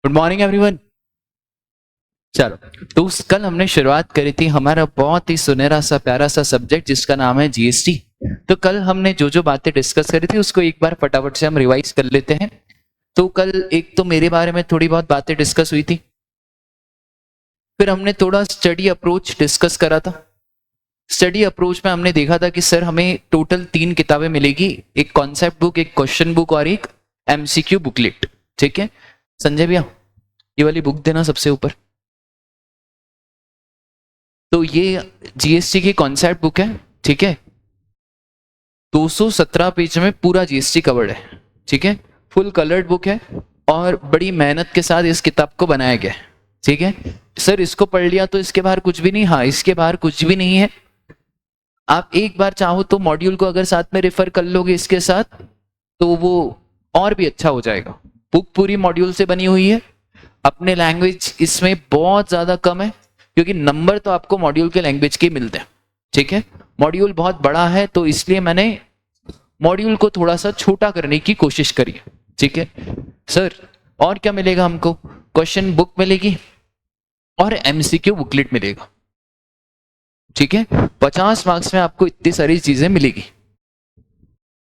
Good morning everyone. चलो, तो कल हमने शुरुआत करी थी हमारा बहुत ही सुनहरा सा प्यारा सा सब्जेक्ट जिसका नाम है जीएसटी। तो कल हमने जो जो बातें डिस्कस करी थी उसको एक बार फटाफट से हम रिवाइज कर लेते हैं। तो कल एक तो मेरे बारे में थोड़ी बहुत बातें डिस्कस हुई थी, फिर हमने थोड़ा स्टडी अप्रोच डिस्कस करा था। स्टडी अप्रोच में हमने देखा था कि सर हमें टोटल 3 किताबें मिलेगी, एक कॉन्सेप्ट बुक, एक क्वेश्चन बुक और एक एमसीक्यू बुकलेट। ठीक है संजय भैया, ये वाली बुक देना सबसे ऊपर। तो ये जीएसटी की कॉन्सेप्ट बुक है, ठीक है। 217 पेज में पूरा जीएसटी कवर्ड है, ठीक है। फुल कलर्ड बुक है और बड़ी मेहनत के साथ इस किताब को बनाया गया है, ठीक है। सर इसको पढ़ लिया तो इसके बाहर कुछ भी नहीं, हाँ इसके बाहर कुछ भी नहीं है। आप एक बार चाहो तो मॉड्यूल को अगर साथ में रेफर कर लोगे इसके साथ तो वो और भी अच्छा हो जाएगा। बुक पूरी मॉड्यूल से बनी हुई है, अपने लैंग्वेज इसमें बहुत ज्यादा कम है क्योंकि नंबर तो आपको मॉड्यूल के लैंग्वेज के मिलते हैं, ठीक है। मॉड्यूल बहुत बड़ा है तो इसलिए मैंने मॉड्यूल को थोड़ा सा छोटा करने की कोशिश करी, ठीक है। सर और क्या मिलेगा हमको? क्वेश्चन बुक मिलेगी और एमसीक्यू बुकलेट मिलेगा, ठीक है। 50 मार्क्स में आपको इतनी सारी चीजें मिलेगी,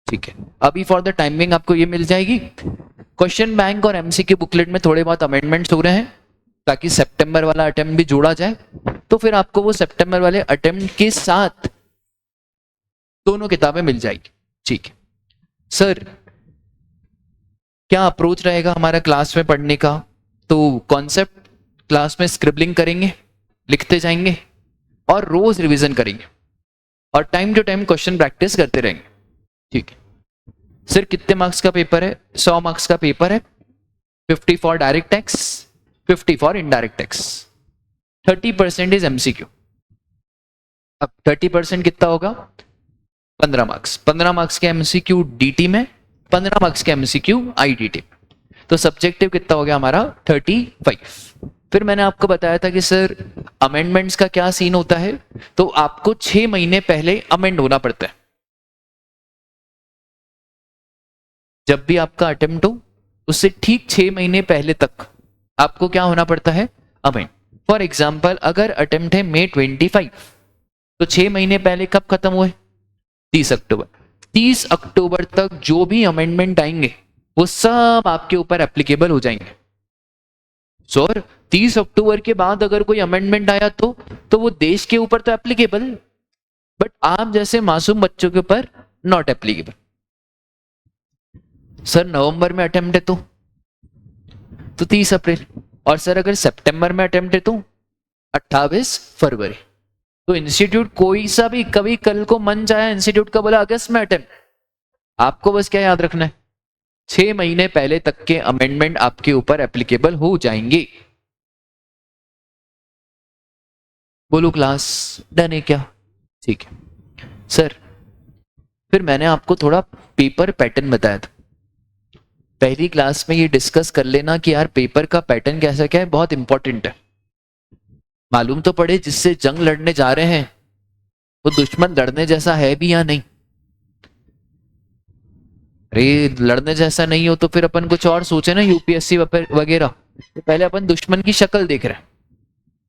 ठीक है। अभी फॉर द टाइमिंग आपको ये मिल जाएगी। क्वेश्चन बैंक और एमसीक्यू बुकलेट में थोड़े बहुत अमेंडमेंट्स हो रहे हैं ताकि सितंबर वाला अटेम्प्ट भी जोड़ा जाए, तो फिर आपको वो सितंबर वाले अटेम्प्ट के साथ दोनों किताबें मिल जाएगी, ठीक है। सर क्या अप्रोच रहेगा हमारा क्लास में पढ़ने का? तो कॉन्सेप्ट क्लास में स्क्रिबलिंग करेंगे, लिखते जाएंगे और रोज रिवीजन करेंगे और time to time question practice करते रहेंगे, ठीक है। सर कितने मार्क्स का पेपर है? 100 मार्क्स का पेपर है। 50 for direct tax, 50 for indirect tax, 30% is MCQ. अब 30% कितना होगा? 15 मार्क्स। 15 मार्क्स के एमसीक्यू डीटी में, 15 मार्क्स के एमसीक्यू आईडीटी में, तो सब्जेक्टिव कितना हो गया हमारा? 35। फिर मैंने आपको बताया था कि सर अमेंडमेंट्स का क्या सीन होता है, तो आपको 6 महीने पहले अमेंड होना पड़ता है। जब भी आपका अटेम्प्ट हो उससे ठीक 6 महीने पहले तक आपको क्या होना पड़ता है? अमेंड। फॉर एग्जाम्पल अगर अटेम्प्ट है May 25, तो 6 महीने पहले कब खत्म हुए? 30 अक्टूबर। 30 अक्टूबर तक जो भी अमेंडमेंट आएंगे वो सब आपके ऊपर एप्लीकेबल हो जाएंगे। सर 30 अक्टूबर के बाद अगर कोई अमेंडमेंट आया तो वो देश के ऊपर तो एप्लीकेबल, बट आप जैसे मासूम बच्चों के ऊपर नॉट एप्लीकेबल। सर नवंबर में अटेम्प्ट है तो 30 अप्रैल, और सर अगर सितंबर में अटेम्प्ट है तो 28 फरवरी। तो इंस्टीट्यूट कोई सा भी कभी कल को मन चाहे इंस्टीट्यूट का बोला अगस्त में अटेम्प्ट, आपको बस क्या याद रखना है? 6 महीने पहले तक के अमेंडमेंट आपके ऊपर एप्लीकेबल हो जाएंगे। बोलो क्लास डन है क्या? ठीक है सर। फिर मैंने आपको थोड़ा पेपर पैटर्न बताया था, पहली क्लास में ये डिस्कस कर लेना कि यार पेपर का पैटर्न कैसा क्या है, बहुत इंपॉर्टेंट है। मालूम तो पड़े जिससे जंग लड़ने जा रहे हैं वो दुश्मन लड़ने जैसा है भी या नहीं। अरे लड़ने जैसा नहीं हो तो फिर अपन कुछ और सोचे ना, यूपीएससी वगैरह। तो पहले अपन दुश्मन की शक्ल देख रहे हैं।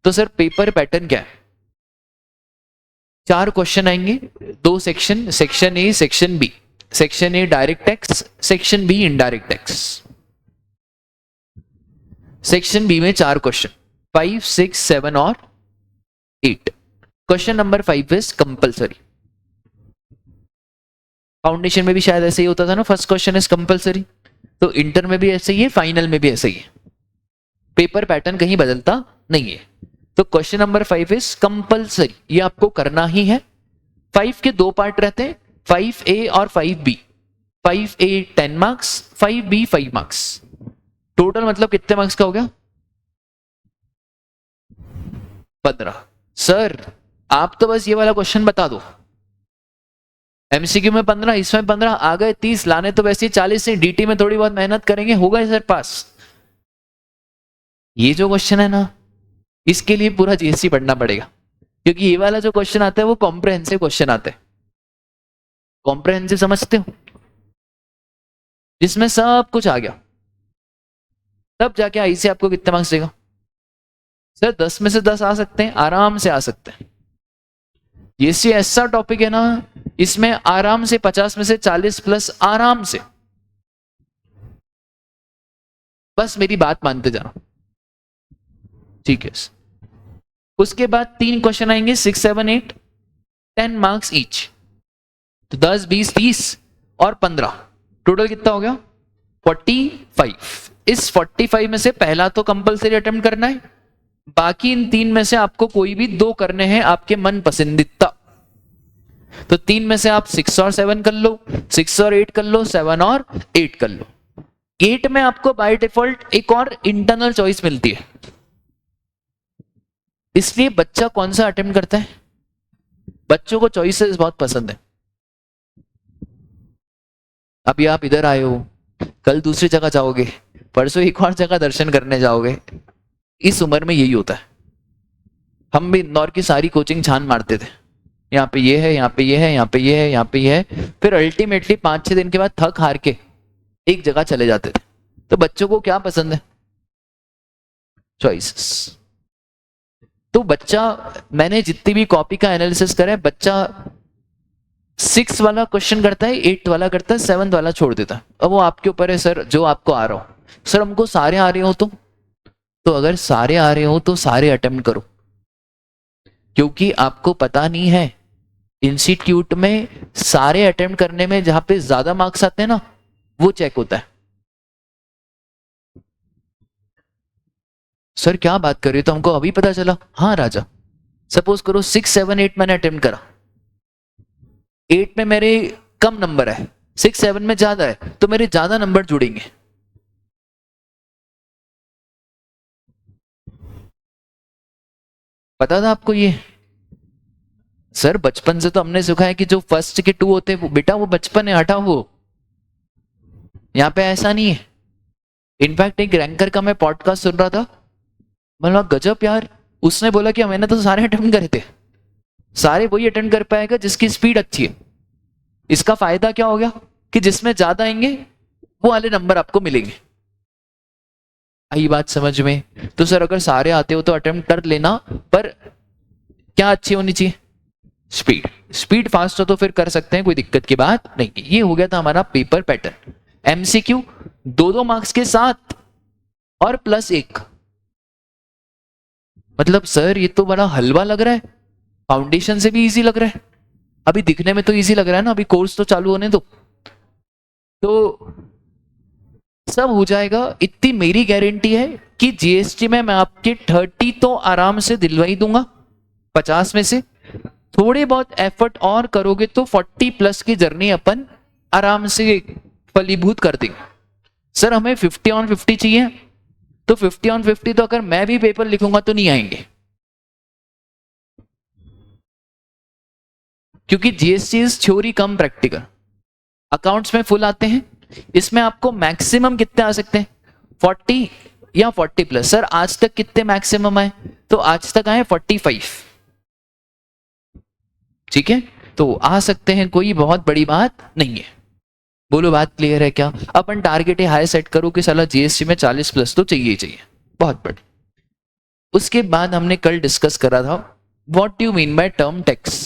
तो सर पेपर पैटर्न क्या है? 4 क्वेश्चन आएंगे, 2 section, section A section B. Section A direct tax, section B indirect tax. Section B में 4 क्वेश्चन, 5, 6, 7 और 8। Question number 5 is compulsory. Foundation में भी शायद ऐसे ही होता था ना, फर्स्ट क्वेश्चन इज कंपल्सरी। तो इंटर में भी ऐसे ही है, फाइनल में भी ऐसे ही है। पेपर पैटर्न कहीं बदलता नहीं है। तो क्वेश्चन नंबर 5 इज कंपल्सरी, ये आपको करना ही है। 5 के 2 पार्ट रहते हैं, 5A और 5B। 5A 10 marks, 5B 5 marks. Total मतलब कितने मार्क्स का हो गया? 15। सर आप तो बस ये वाला क्वेश्चन बता दो, एमसीक्यू में 15, इसमें 15, आ गए 30, लाने तो वैसे 40 से, डीटी में थोड़ी बहुत मेहनत करेंगे, होगा सर पास। ये जो क्वेश्चन है ना, इसके लिए पूरा जीएसटी पढ़ना पड़ेगा क्योंकि ये वाला जो क्वेश्चन आता है वो कॉम्प्रहेंसिव क्वेश्चन आता है। कॉम्प्रहेंसिव समझते हो? जिसमें सब कुछ आ गया, तब जाके आई से आपको कितने मार्क्स देगा। सर 10 में से 10 आ सकते हैं, आराम से आ सकते हैं। ये सी ऐसा टॉपिक है ना, इसमें आराम से 50 में से 40 प्लस आराम से। बस मेरी बात मानते जाना, ठीक है। उसके बाद 3 क्वेश्चन आएंगे, 6, 7, 8, 10 मार्क्स ईच। तो 10, 20, 30 और 15, टोटल कितना हो गया 45। इस 45 में से पहला तो कंपलसरी अटेम्प्ट करना है, बाकी इन 3 में से आपको कोई भी 2 करने हैं आपके मन पसंदीदा। तो 3 में से आप 6 और 7 कर लो, 6 और 8 कर लो, 7 और 8 कर लो। 8 में आपको बाय डिफॉल्ट एक और इंटरनल चॉइस मिलती है, इसलिए बच्चा कौन सा अटेम्प्ट करता है, बच्चों को चॉइसेस बहुत पसंद है। अभी आप इधर आए हो, कल दूसरी जगह जाओगे, परसों एक और जगह दर्शन करने जाओगे। इस उम्र में यही होता है। हम भी इंदौर की सारी कोचिंग छान मारते थे, यहाँ पे ये है, यहाँ पे ये है, यहाँ पे ये है, यहाँ पे ये है, फिर अल्टीमेटली 5-6 दिन के बाद थक हार के एक जगह चले जाते थे। तो बच्चों को क्या पसंद है, चॉइसेस। तो बच्चा, मैंने जितनी भी कॉपी का एनालिसिस करा है, बच्चा 6 वाला क्वेश्चन करता है, 8 वाला करता है, 7 वाला छोड़ देता है। अब वो आपके ऊपर है सर, जो आपको आ रहा हो। सर हमको सारे आ रहे हो तो अगर सारे आ रहे हो तो सारे अटेम्प्ट करो, क्योंकि आपको पता नहीं है इंस्टीट्यूट में सारे अटेम्प्ट करने में जहां पे ज्यादा मार्क्स आते हैं ना, वो चेक होता है। सर क्या बात कर रहे हो, तो हमको अभी पता चला। हाँ राजा, सपोज करो 6, 7, 8 मैंने अटेम्प्ट करा, 8 में मेरे कम नंबर है, 6, 7 में ज्यादा है, तो मेरे ज्यादा नंबर जुड़ेंगे। पता था आपको ये? सर बचपन से तो हमने सीखा है कि जो फर्स्ट के 2 होते हैं वो बेटा वो बचपन है, हटाओ वो। यहाँ पे ऐसा नहीं है। इनफैक्ट एक रैंकर का मैं पॉडकास्ट सुन रहा था, मतलब गजब यार, उसने बोला कि मैंने तो सारे अटेम्प्ट करे थे। सारे वही अटेम्प्ट कर पाएगा जिसकी स्पीड अच्छी है। इसका फायदा क्या हो गया कि जिसमें ज्यादा आएंगे वो वाले नंबर आपको मिलेंगे। आई बात समझ में? तो सर अगर सारे आते हो तो अटेम्प्ट कर लेना, पर क्या अच्छी होनी चाहिए, स्पीड। स्पीड फास्ट हो तो फिर कर सकते हैं, कोई दिक्कत की बात नहीं। ये हो गया था हमारा पेपर पैटर्न। एमसीक्यू 2-2 मार्क्स के साथ और +1। मतलब सर ये तो बड़ा हलवा लग रहा है, फाउंडेशन से भी इजी लग रहा है। अभी दिखने में तो इजी लग रहा है ना, अभी कोर्स तो चालू होने दो, तो सब हो जाएगा। इतनी मेरी गारंटी है कि जीएसटी में मैं आपके 30 तो आराम से दिलवा ही दूंगा 50 में से। थोड़े बहुत एफर्ट और करोगे तो 40+ की जर्नी अपन आराम से फलीभूत कर देंगे। सर हमें 50 on 50 चाहिए, तो 50 on 50 तो अगर मैं भी पेपर लिखूंगा तो नहीं आएंगे, क्योंकि GST is theory come practical. Accounts में फुल आते हैं, इसमें आपको मैक्सिमम कितने आ सकते हैं, 40 या 40+। सर आज तक कितने मैक्सिमम आए, तो आज तक आए 45। ठीक है, तो आ सकते हैं, कोई बहुत बड़ी बात नहीं है। बोलो बात क्लियर है क्या? अपन टारगेट हाई सेट करो कि साला जीएसटी में 40+ तो चाहिए ही चाहिए, बहुत बड़ी। उसके बाद हमने कल डिस्कस करा था what do you mean by term tax.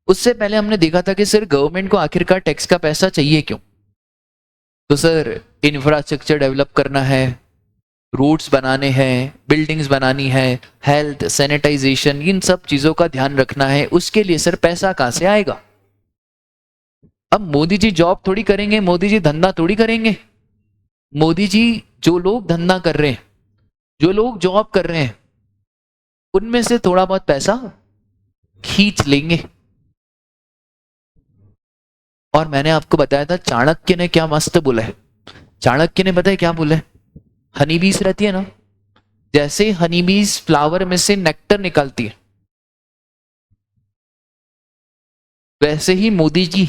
उससे पहले हमने देखा था कि सर गवर्नमेंट को आखिरकार टैक्स का पैसा चाहिए क्यों। तो सर इंफ्रास्ट्रक्चर डेवलप करना है, रोड्स बनाने हैं, बिल्डिंग्स बनानी है, हेल्थ, सैनिटाइजेशन, इन सब चीजों का ध्यान रखना है। उसके लिए सर पैसा कहां से आएगा? अब मोदी जी जॉब थोड़ी करेंगे, मोदी जी धंधा थोड़ी करेंगे। मोदी जी जो लोग धंधा कर रहे हैं, जो लोग जॉब कर रहे हैं, उनमें से थोड़ा बहुत पैसा खींच लेंगे। और मैंने आपको बताया था चाणक्य ने क्या मस्त बोला है। चाणक्य ने बताया क्या बोला है, हनी बीज रहती है ना, जैसे हनी बीज फ्लावर में से नेक्टर निकालती है, वैसे ही मोदी जी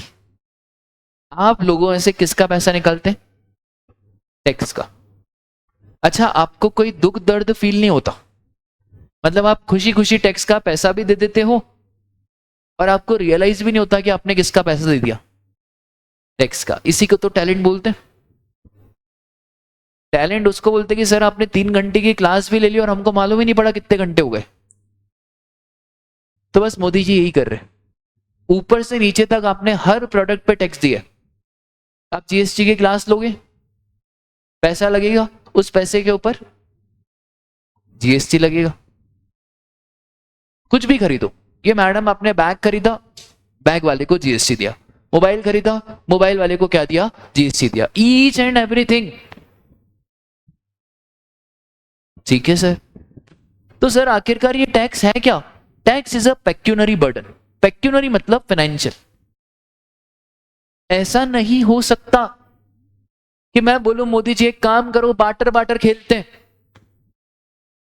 आप लोगों से किसका पैसा निकालते हैं, टैक्स का। अच्छा आपको कोई दुख दर्द फील नहीं होता, मतलब आप खुशी खुशी टैक्स का पैसा भी दे देते हो और आपको रियलाइज भी नहीं होता कि आपने किसका पैसा दे दिया, टैक्स का। इसी को तो टैलेंट बोलते हैं। टैलेंट उसको बोलते कि सर आपने 3 घंटे की क्लास भी ले ली और हमको मालूम ही नहीं पड़ा कितने घंटे हो गए। तो बस मोदी जी यही कर रहे हैं, ऊपर से नीचे तक आपने हर प्रोडक्ट पे टैक्स दिया। आप जीएसटी की क्लास लोगे, पैसा लगेगा, उस पैसे के ऊपर जीएसटी लगेगा। कुछ भी खरीदो, ये मैडम आपने बैग खरीदा, बैग वाले को जीएसटी दिया, मोबाइल खरीदा, मोबाइल वाले को क्या दिया, जीएसटी दिया, ईच एंड एवरीथिंग। ठीक है सर। तो सर आखिरकार ये टैक्स है क्या? Tax is a pecuniary burden. Pecuniary मतलब फाइनेंशियल। ऐसा नहीं हो सकता कि मैं बोलूं मोदी जी एक काम करो, बाटर बाटर खेलते हैं।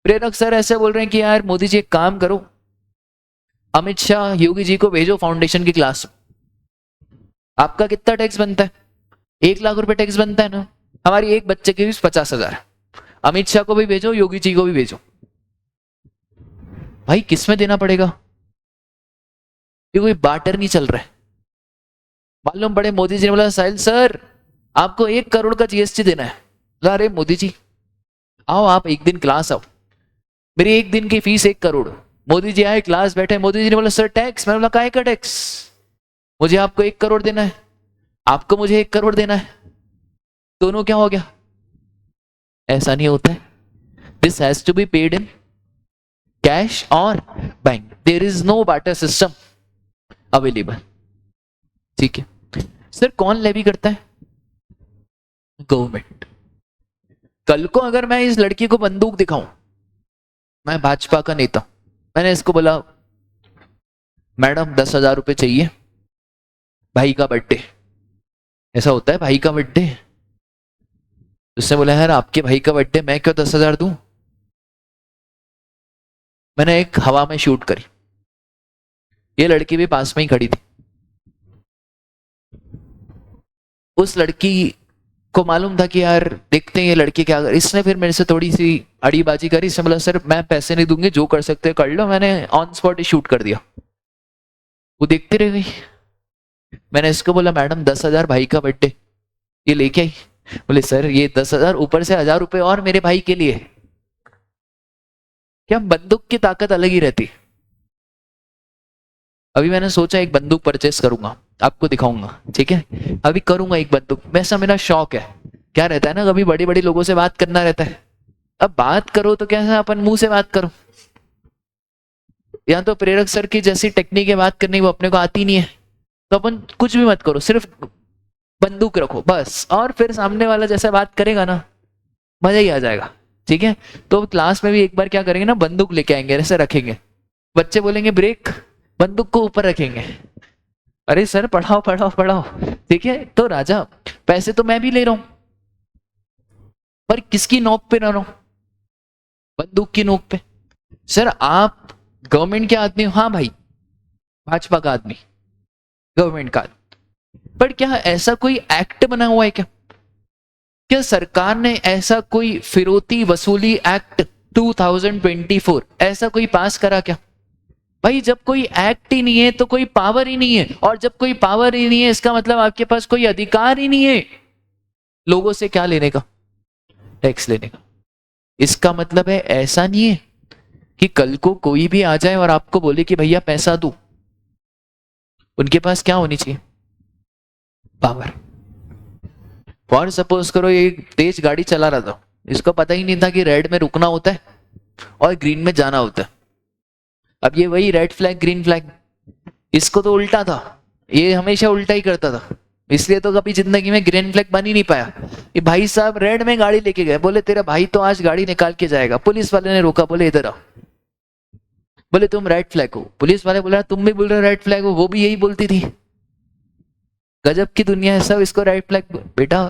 प्रेरक सर ऐसे बोल रहे हैं कि यार मोदी जी एक काम करो, अमित शाह योगी जी को भेजो फाउंडेशन की क्लास। आपका कितना टैक्स बनता है? 1 लाख रुपए टैक्स बनता है ना, हमारी एक बच्चे की फीस 50,000। अमित शाह को भी भेजो, योगी जी को भी भेजो। भाई किसमें देना पड़ेगा? ये कोई बार्टर नहीं चल रहा है। मालूम पड़े मोदी जी ने बोला साहिल सर आपको 1 करोड़ का जीएसटी देना है। अरे मोदी जी आओ, आप एक दिन क्लास आओ, मेरी एक दिन की फीस 1 करोड़। मोदी जी आए, क्लास बैठे, मोदी जी ने बोला सर टैक्स। मैंने बोला काहे का टैक्स? मुझे आपको 1 करोड़ देना है, आपको मुझे 1 करोड़ देना है, दोनों क्या हो गया? ऐसा नहीं होता है। This has to be paid in cash और bank. There is no barter system available. ठीक है सर, कौन लेवी करता है? गवर्नमेंट। कल को अगर मैं इस लड़की को बंदूक दिखाऊं, मैं भाजपा का नेता, मैंने इसको बोला मैडम 10,000 रुपए चाहिए, भाई का बर्थडे। ऐसा होता है भाई का बर्थडे? उसने बोला यार आपके भाई का बर्थडे, मैं क्यों 10,000 दूं? मैंने एक हवा में शूट करी, ये लड़की भी पास में ही खड़ी थी। उस लड़की को मालूम था कि यार देखते हैं ये लड़की क्या कर। इसने फिर मेरे से थोड़ी सी अड़ीबाजी करी। इसने बोला सर मैं पैसे नहीं दूंगी, जो कर सकते कर लो। मैंने ऑन स्पॉट ही शूट कर दिया। वो देखते रह गई। मैंने इसको बोला मैडम 10,000 भाई का बर्थडे, ये लेके आई। बोले सर ये 10,000 ऊपर से 1,000 रुपए और मेरे भाई के लिए। क्या बंदूक की ताकत अलग ही रहती। अभी मैंने सोचा एक बंदूक परचेस करूंगा, आपको दिखाऊंगा। ठीक है अभी करूंगा एक बंदूक, वैसा मेरा शौक है। क्या रहता है ना, कभी बड़े बड़े लोगों से बात करना रहता है। अब बात करो तो कैसा अपन मुंह से बात करो, या तो प्रेरक सर की जैसी टेक्निक है बात करने, वो अपने को आती नहीं है, तो अपन कुछ भी मत करो, सिर्फ बंदूक रखो बस, और फिर सामने वाला जैसा बात करेगा ना मजा ही आ जाएगा। ठीक है तो क्लास में भी एक बार क्या करेंगे ना, बंदूक लेके आएंगे, ऐसे रखेंगे, बच्चे बोलेंगे ब्रेक, बंदूक को ऊपर रखेंगे। अरे सर पढ़ाओ पढ़ाओ पढ़ाओ। ठीक है तो राजा पैसे तो मैं भी ले रहा हूं, पर किसकी नोक पे रह रहा हूं? बंदूक की नोक पे। सर आप गवर्नमेंट के आदमी हो? हाँ भाई भाजपा का आदमी, गवर्नमेंट का आदमी। पर क्या ऐसा कोई एक्ट बना हुआ है क्या? क्या सरकार ने ऐसा कोई फिरौती वसूली एक्ट 2024 ऐसा कोई पास करा क्या? भाई जब कोई एक्ट ही नहीं है तो कोई पावर ही नहीं है, और जब कोई पावर ही नहीं है इसका मतलब आपके पास कोई अधिकार ही नहीं है लोगों से क्या लेने का, टैक्स लेने का। इसका मतलब है ऐसा नहीं है कि कल को कोई भी आ जाए और आपको बोले कि भैया पैसा दो, उनके पास क्या होनी चाहिए? पावर। फॉर सपोज करो ये तेज गाड़ी चला रहा था, इसको पता ही नहीं था कि रेड में रुकना होता है और ग्रीन में जाना होता है। अब ये वही रेड फ्लैग ग्रीन फ्लैग, इसको तो उल्टा था, ये हमेशा उल्टा ही करता था, इसलिए तो कभी जिंदगी में ग्रीन फ्लैग बन ही नहीं पाया। ये भाई साहब रेड में गाड़ी लेके गए, बोले तेरा भाई तो आज गाड़ी निकाल के जाएगा। पुलिस वाले ने रोका, बोले इधर आओ। बोले तुम रेड फ्लैग हो। पुलिस वाले बोला तुम भी बोल रहे हो रेड फ्लैग हो, वो भी यही बोलती थी। गजब की दुनिया है, सब इसको रेड फ्लैग। बेटा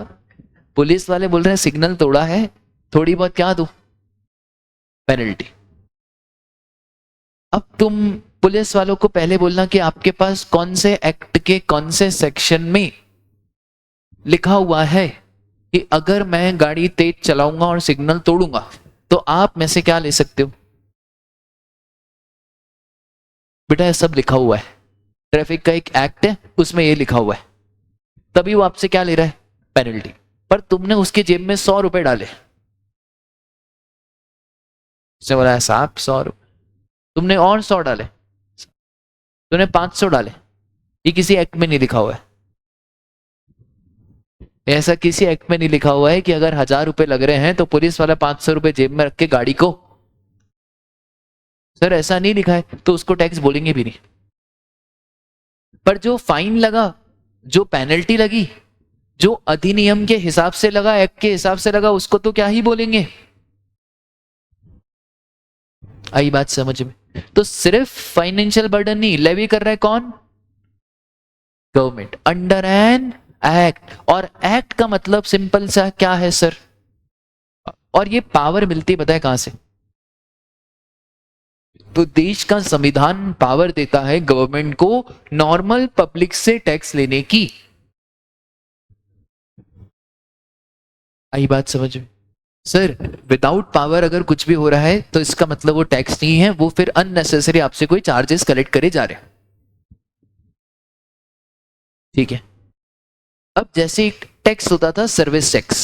पुलिस वाले बोल रहे हैं सिग्नल तोड़ा है, थोड़ी बहुत क्या दो पेनल्टी। अब तुम पुलिस वालों को पहले बोलना कि आपके पास कौन से एक्ट के कौन से सेक्शन में लिखा हुआ है कि अगर मैं गाड़ी तेज चलाऊंगा और सिग्नल तोड़ूंगा तो आप में से क्या ले सकते हो। बेटा ये सब लिखा हुआ है, ट्रैफिक का एक एक्ट है उसमें ये लिखा हुआ है, तभी वो आपसे क्या ले रहा है? पेनल्टी। पर तुमने उसकी जेब में 100 रुपए डाले, उसने बोला साहब 100 रुपये, तुमने और 100 डाले, तुमने 500 डाले, ये किसी एक्ट में नहीं लिखा हुआ है, ऐसा किसी एक्ट में नहीं लिखा हुआ है कि अगर 1000 रुपए लग रहे हैं तो पुलिस वाला 500 रुपए जेब में रख के गाड़ी को, सर ऐसा नहीं लिखा है, तो उसको टैक्स बोलेंगे भी नहीं। पर जो फाइन लगा, जो पेनल्टी लगी, जो अधिनियम के हिसाब से लगा, एक्ट के हिसाब से लगा, उसको तो क्या ही बोलेंगे। आई बात समझ में? तो सिर्फ फाइनेंशियल बर्डन नहीं लेवी कर रहा है कौन? Government under an act. और एक्ट का मतलब सिंपल सा क्या है सर? और ये पावर मिलती पता है कहां से? तो देश का संविधान पावर देता है गवर्नमेंट को नॉर्मल पब्लिक से टैक्स लेने की। आई बात समझ में? सर विदाउट पावर अगर कुछ भी हो रहा है तो इसका मतलब वो टैक्स नहीं है, वो फिर अननेसेसरी आपसे कोई चार्जेस कलेक्ट करे जा रहे हैं। ठीक है। अब जैसे एक टैक्स होता था सर्विस टैक्स,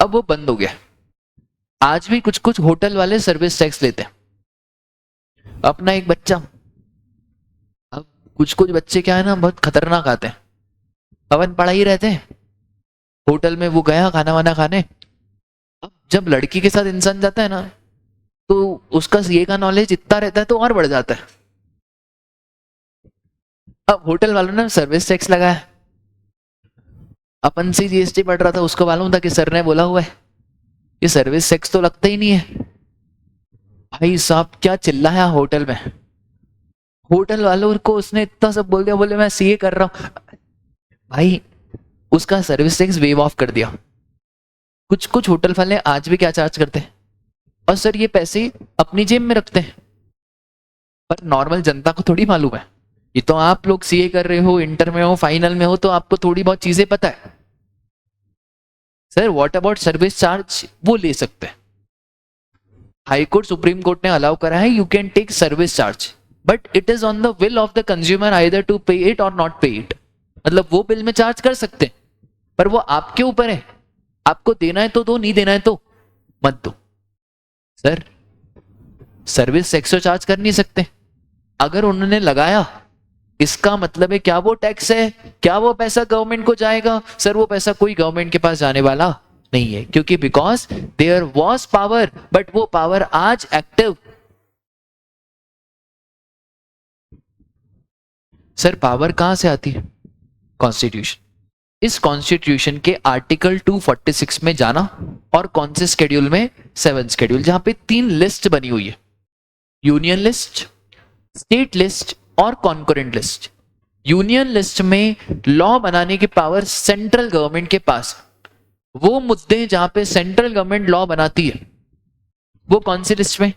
अब वो बंद हो गया। आज भी कुछ कुछ होटल वाले सर्विस टैक्स लेते हैं। अपना एक बच्चा, अब कुछ कुछ बच्चे क्या है ना, बहुत खतरनाक आते हैं, पवन पढ़ा ही रहते हैं, होटल में वो गया खाना वाना खाने। अब जब लड़की के साथ इंसान जाता है ना, तो उसका सीए का नॉलेज इतना रहता है तो और बढ़ जाता है। अब होटल वालों ने सर्विस टैक्स लगाया, अपन से जीएसटी पढ़ रहा था, उसको मालूम था कि सर ने बोला हुआ है ये सर्विस टैक्स तो लगता ही नहीं है। भाई साहब क्या चिल्लाया होटल में, होटल वालों को उसने इतना सब बोल दिया, बोले मैं सीए कर रहा हूं। भाई उसका सर्विस टैक्स वेव ऑफ कर दिया। कुछ कुछ होटल वाले आज भी क्या चार्ज करते हैं, और सर ये पैसे अपनी जेब में रखते हैं, पर नॉर्मल जनता को थोड़ी मालूम है। ये तो आप लोग सीए कर रहे हो, इंटर में हो, फाइनल में हो, तो आपको थोड़ी बहुत चीजें पता है। Sir what about service charge? वो ले सकते हैं, हाई कोर्ट सुप्रीम कोर्ट ने अलाउ करा है, you can take service charge, but it is on the will of the consumer either to pay it और नॉट पे इट। मतलब वो बिल में चार्ज कर सकते हैं, पर वो आपके ऊपर है, आपको देना है तो दो, नहीं देना है तो मत दो। सर सर्विस टैक्स तो चार्ज कर नहीं सकते, अगर उन्होंने लगाया इसका मतलब है क्या वो टैक्स है, क्या वो पैसा गवर्नमेंट को जाएगा? सर वो पैसा कोई गवर्नमेंट के पास जाने वाला नहीं है, क्योंकि because there was power, but वो पावर आज एक्टिव। सर पावर कहां से आती है? कॉन्स्टिट्यूशन। इस कॉन्स्टिट्यूशन के आर्टिकल 246 में जाना, और कौन से स्केड्यूल में? 7 स्केड्यूल, जहां पे 3 लिस्ट बनी हुई है, यूनियन लिस्ट, स्टेट लिस्ट और कॉन्करेंट लिस्ट। यूनियन लिस्ट में लॉ बनाने की पावर सेंट्रल गवर्नमेंट के पास। वो मुद्दे जहां पे सेंट्रल गवर्नमेंट लॉ बनाती है वो कौन सी लिस्ट में?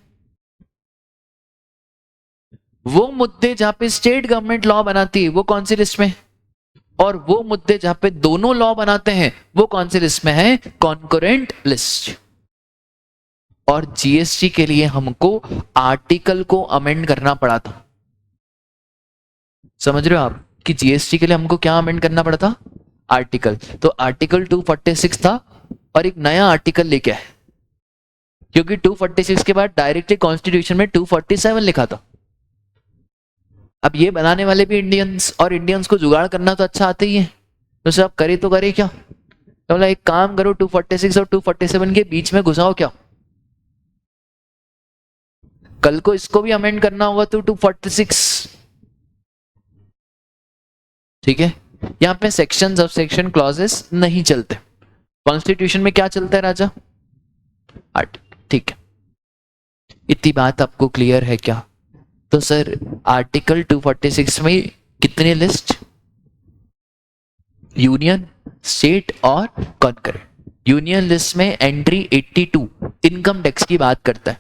वो मुद्दे जहां पे स्टेट गवर्नमेंट लॉ बनाती है वो कौन सी लिस्ट में? और वो मुद्दे जहां पे दोनों लॉ बनाते हैं वो कौन सी लिस्ट में है? Concurrent list. और जीएसटी के लिए हमको आर्टिकल को अमेंड करना पड़ा था। समझ रहे हो आप कि जीएसटी के लिए हमको क्या अमेंड करना पड़ा था? आर्टिकल। तो आर्टिकल 246 था और एक नया आर्टिकल लेके आए, क्योंकि 246 के बाद डायरेक्टली कॉन्स्टिट्यूशन में 247 लिखा था। अब ये बनाने वाले भी इंडियंस, और इंडियंस को जुगाड़ करना तो अच्छा आते ही है, तो सब करे तो करे क्या? तो बोला एक काम करो, 246 और 247 के बीच में घुसाओ क्या, कल को इसको भी अमेंड करना होगा तो 246। ठीक है, यहां पे सेक्शन सब सेक्शन क्लॉजेस नहीं चलते। कॉन्स्टिट्यूशन में क्या चलता है राजा? आर्टिकल। ठीक है, इतनी बात आपको क्लियर है क्या? तो सर आर्टिकल 246 में कितने लिस्ट? यूनियन, स्टेट और कॉन्करेंट। यूनियन लिस्ट में एंट्री 82 इनकम टैक्स की बात करता है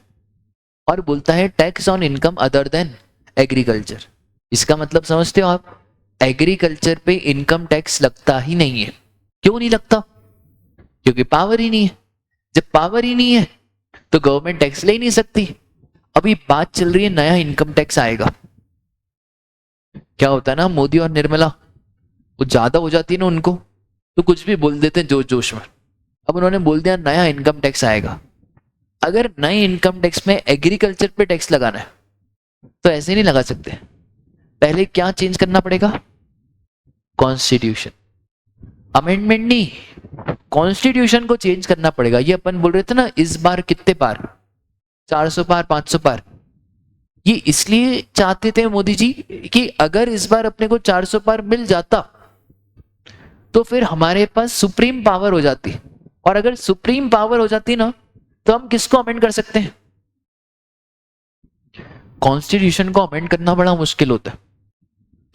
और बोलता है tax on income other than agriculture. इसका मतलब समझते हो आप? एग्रीकल्चर पे इनकम टैक्स लगता ही नहीं है। क्यों नहीं लगता? क्योंकि पावर ही नहीं है। जब पावर ही नहीं है तो गवर्नमेंट टैक्स ले ही नहीं सकती। अभी बात चल रही है नया इनकम टैक्स आएगा। क्या होता है ना, मोदी और निर्मला वो ज्यादा हो जाती है ना उनको, तो कुछ भी बोल देते हैं जोश जोश में। अब उन्होंने बोल दिया नया इनकम टैक्स आएगा, अगर नए इनकम टैक्स में एग्रीकल्चर पे टैक्स लगाना है तो ऐसे नहीं लगा सकते, पहले क्या चेंज करना पड़ेगा? कॉन्स्टिट्यूशन। अमेंडमेंट नहीं, कॉन्स्टिट्यूशन को चेंज करना पड़ेगा। ये अपन बोल रहे थे ना इस बार कितने पार, 400 पार 500 पार, ये इसलिए चाहते थे मोदी जी कि अगर इस बार अपने को 400 पार मिल जाता तो फिर हमारे पास सुप्रीम पावर हो जाती, और अगर सुप्रीम पावर हो जाती ना तो हम किसको अमेंड कर सकते हैं? कॉन्स्टिट्यूशन को अमेंड करना बड़ा मुश्किल होता है।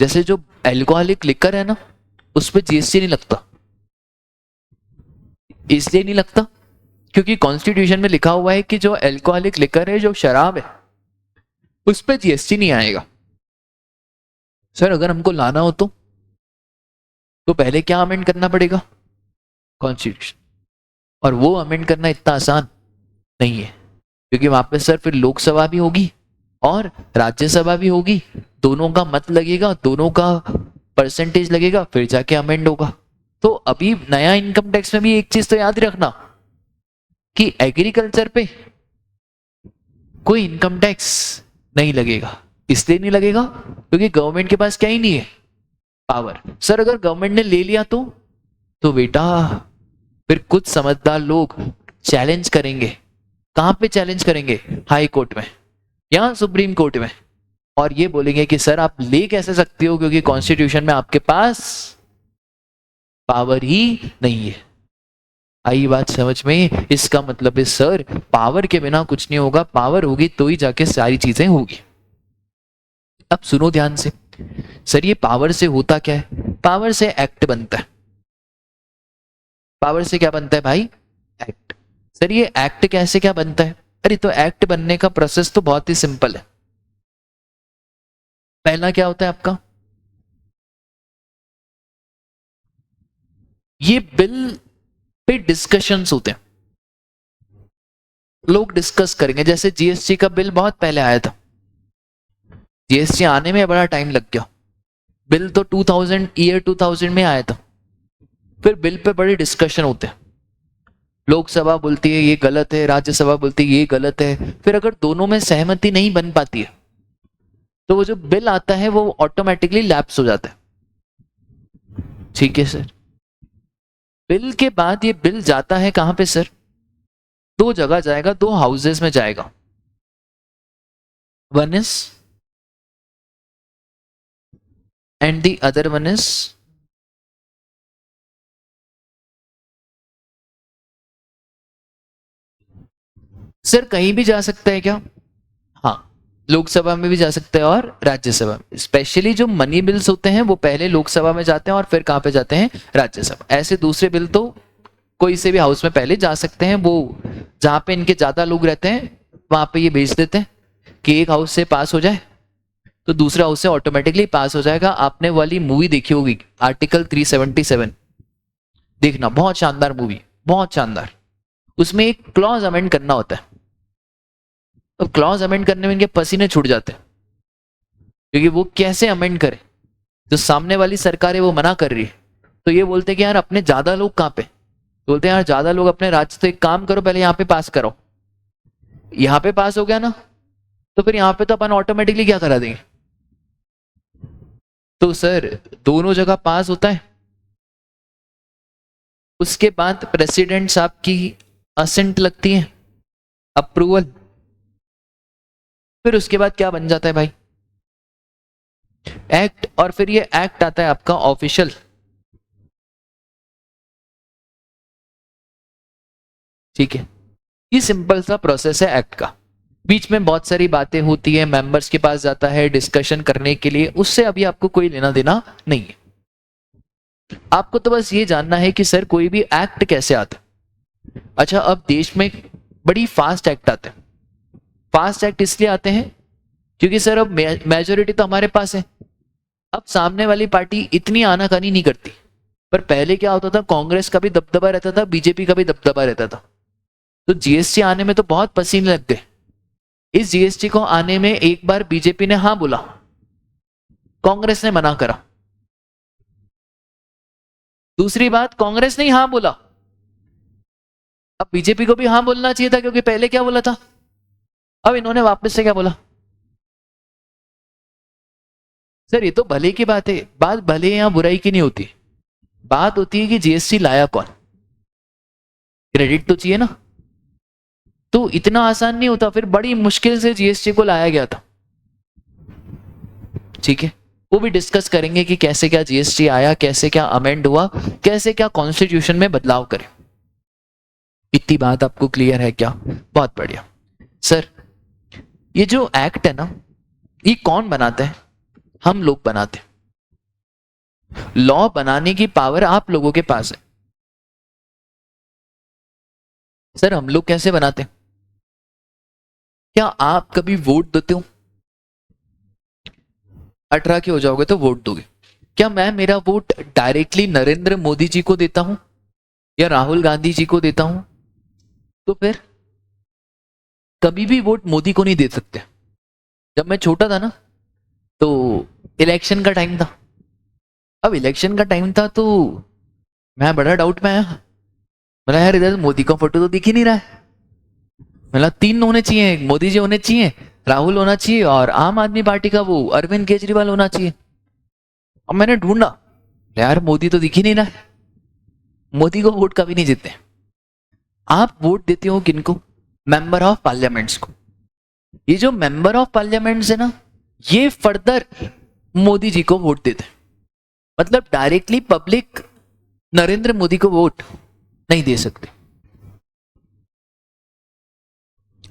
जैसे जो अल्कोहलिक लिकर है ना, उस पर जीएसटी नहीं लगता। इसलिए नहीं लगता क्योंकि कॉन्स्टिट्यूशन में लिखा हुआ है कि जो अल्कोहलिक लिकर है, जो शराब है, उस पर जीएसटी नहीं आएगा। सर अगर हमको लाना हो तो पहले क्या अमेंड करना पड़ेगा? कॉन्स्टिट्यूशन। और वो अमेंड करना इतना आसान नहीं है, क्योंकि वहां पे सर फिर लोकसभा भी होगी और राज्यसभा भी होगी, दोनों का मत लगेगा, दोनों का परसेंटेज लगेगा, फिर जाके अमेंड होगा। तो अभी नया इनकम टैक्स में भी एक चीज तो याद रखना कि एग्रीकल्चर पे कोई इनकम टैक्स नहीं लगेगा। इसलिए नहीं लगेगा क्योंकि गवर्नमेंट के पास क्या ही नहीं है, पावर। सर अगर गवर्नमेंट ने ले लिया तो बेटा फिर कुछ समझदार लोग चैलेंज करेंगे। कहां पे चैलेंज करेंगे? हाई कोर्ट में या सुप्रीम कोर्ट में, और ये बोलेंगे कि सर आप ले कैसे सकते हो, क्योंकि कॉन्स्टिट्यूशन में आपके पास पावर ही नहीं है। आई बात समझ में? इसका मतलब है सर पावर के बिना कुछ नहीं होगा, पावर होगी तो ही जाके सारी चीजें होगी। अब सुनो ध्यान से, सर ये पावर से होता क्या है? पावर से एक्ट बनता है। पावर से क्या बनता है भाई? एक्ट। सर ये एक्ट कैसे क्या बनता है? अरे तो एक्ट बनने का प्रोसेस तो बहुत ही सिंपल है। पहला क्या होता है आपका? ये बिल पे डिस्कशंस होते हैं, लोग डिस्कस करेंगे। जैसे जीएसटी का बिल बहुत पहले आया था, जीएसटी आने में बड़ा टाइम लग गया। बिल तो 2000 में आया था। फिर बिल पे बड़े डिस्कशन होते हैं, लोकसभा बोलती है ये गलत है, राज्यसभा बोलती है ये गलत है। फिर अगर दोनों में सहमति नहीं बन पाती है तो वो जो बिल आता है वो ऑटोमेटिकली लैप्स हो जाता है। ठीक है सर। बिल के बाद ये बिल जाता है कहां पे सर? दो जगह जाएगा, दो हाउसेस में जाएगा। One is and the other one is sir कहीं भी जा सकता है क्या? हाँ, लोकसभा में भी जा सकते हैं और राज्यसभा में। स्पेशली जो मनी बिल्स होते हैं वो पहले लोकसभा में जाते हैं और फिर कहां पे जाते हैं? राज्यसभा। ऐसे दूसरे बिल तो कोई से भी हाउस में पहले जा सकते हैं, वो जहां पे इनके ज्यादा लोग रहते हैं वहां पे ये भेज देते हैं कि एक हाउस से पास हो जाए तो दूसरे हाउस से ऑटोमेटिकली पास हो जाएगा। आपने वाली मूवी देखी होगी आर्टिकल 377, देखना, बहुत शानदार मूवी, बहुत शानदार। उसमें एक क्लॉज अमेंड करना होता है। तो क्लॉज अमेंड करने में इनके पसीने छूट जाते हैं, क्योंकि वो कैसे अमेंड करे? जो सामने वाली सरकार है वो मना कर रही है, तो ये बोलते हैं कि यार अपने ज्यादा लोग कहाँ पे? बोलते हैं यार ज्यादा लोग अपने राज्य, तो एक काम करो पहले यहाँ पे पास करो। यहाँ पे पास हो गया ना तो फिर यहाँ पे तो अपन ऑटोमेटिकली क्या करा देंगे? तो सर दोनों जगह पास होता है। उसके बाद प्रेसिडेंट साहब की असेंट लगती है, अप्रूवल। फिर उसके बाद क्या बन जाता है भाई? एक्ट। और फिर ये एक्ट आता है आपका ऑफिशियल। ठीक है, ये सिंपल सा प्रोसेस है एक्ट का। बीच में बहुत सारी बातें होती है, मेंबर्स के पास जाता है डिस्कशन करने के लिए, उससे अभी आपको कोई लेना देना नहीं है। आपको तो बस ये जानना है कि सर कोई भी एक्ट कैसे आता है। अच्छा, अब देश में बड़ी फास्ट एक्ट आते हैं। फास्ट एक्ट इसलिए आते हैं क्योंकि सर अब मेजोरिटी तो हमारे पास है, अब सामने वाली पार्टी इतनी आनाकानी नहीं करती। पर पहले क्या होता था, कांग्रेस का भी दबदबा रहता था, बीजेपी का भी दबदबा रहता था। तो जीएसटी आने में तो बहुत पसीने लग गए। इस जीएसटी को आने में एक बार बीजेपी ने हाँ बोला, कांग्रेस ने मना करा। दूसरी बात, कांग्रेस ने हाँ बोला, अब बीजेपी को भी हाँ बोलना चाहिए था, क्योंकि पहले क्या बोला था, अब इन्होंने वापस से क्या बोला। सर ये तो भले की बात है, बात भले या बुराई की नहीं होती, बात होती है कि जीएसटी लाया कौन, क्रेडिट तो चाहिए ना। तो इतना आसान नहीं होता, फिर बड़ी मुश्किल से जीएसटी को लाया गया था। ठीक है, वो भी डिस्कस करेंगे कि कैसे क्या जीएसटी आया, कैसे क्या अमेंड हुआ, कैसे क्या कॉन्स्टिट्यूशन में बदलाव करें। इतनी बात आपको क्लियर है क्या? बहुत बढ़िया। सर ये जो एक्ट है ना, ये कौन बनाते हैं? हम लोग बनाते हैं। लॉ बनाने की पावर आप लोगों के पास है। सर हम लोग कैसे बनाते हैं? क्या आप कभी वोट देते हो? 18 के हो जाओगे तो वोट दोगे। क्या मैं मेरा वोट डायरेक्टली नरेंद्र मोदी जी को देता हूं या राहुल गांधी जी को देता हूं? तो फिर कभी भी वोट मोदी को नहीं दे सकते। जब मैं छोटा था ना, तो इलेक्शन का टाइम था। अब इलेक्शन का टाइम था तो मैं बड़ा डाउट में आया, बोला यार इधर मोदी का फोटो तो दिख ही नहीं रहा है। मतलब 3 होने चाहिए, मोदी जी होने चाहिए, राहुल होना चाहिए और आम आदमी पार्टी का वो अरविंद केजरीवाल होना चाहिए। अब मैंने ढूंढा, यार मोदी तो दिख ही नहीं रहा है, मोदी को वोट कभी नहीं जीतते। आप वोट देते हो किनको? मेंबर ऑफ पार्लियामेंट्स को। ये जो मेंबर ऑफ पार्लियामेंट्स है ना, ये फर्दर मोदी जी को वोट देते हैं। मतलब डायरेक्टली पब्लिक नरेंद्र मोदी को वोट नहीं दे सकते।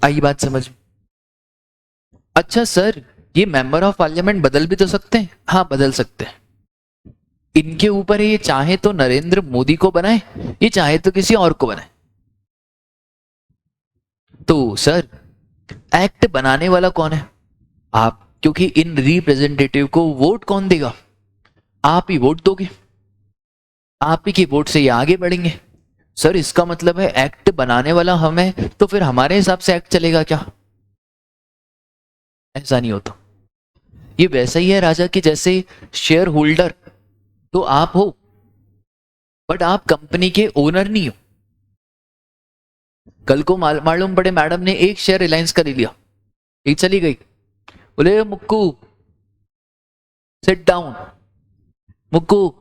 आई बात समझ में? अच्छा सर, ये मेंबर ऑफ पार्लियामेंट बदल भी तो सकते हैं? हाँ बदल सकते हैं। इनके ऊपर ये चाहे तो नरेंद्र मोदी को बनाए, ये चाहे तो किसी और को बनाए। तो सर एक्ट बनाने वाला कौन है? आप, क्योंकि इन रिप्रेजेंटेटिव को वोट कौन देगा? आप ही वोट दोगे, आप ही के वोट से ये आगे बढ़ेंगे। सर इसका मतलब है एक्ट बनाने वाला हम है, तो फिर हमारे हिसाब से एक्ट चलेगा क्या? ऐसा नहीं होता। ये वैसा ही है राजा कि जैसे शेयर होल्डर तो आप हो, बट आप कंपनी के ओनर नहीं हो। कल को मालूम पड़े मैडम ने एक शेयर रिलायंस का ले लिया, एक चली गई, बोले Mukku sit down, Mukku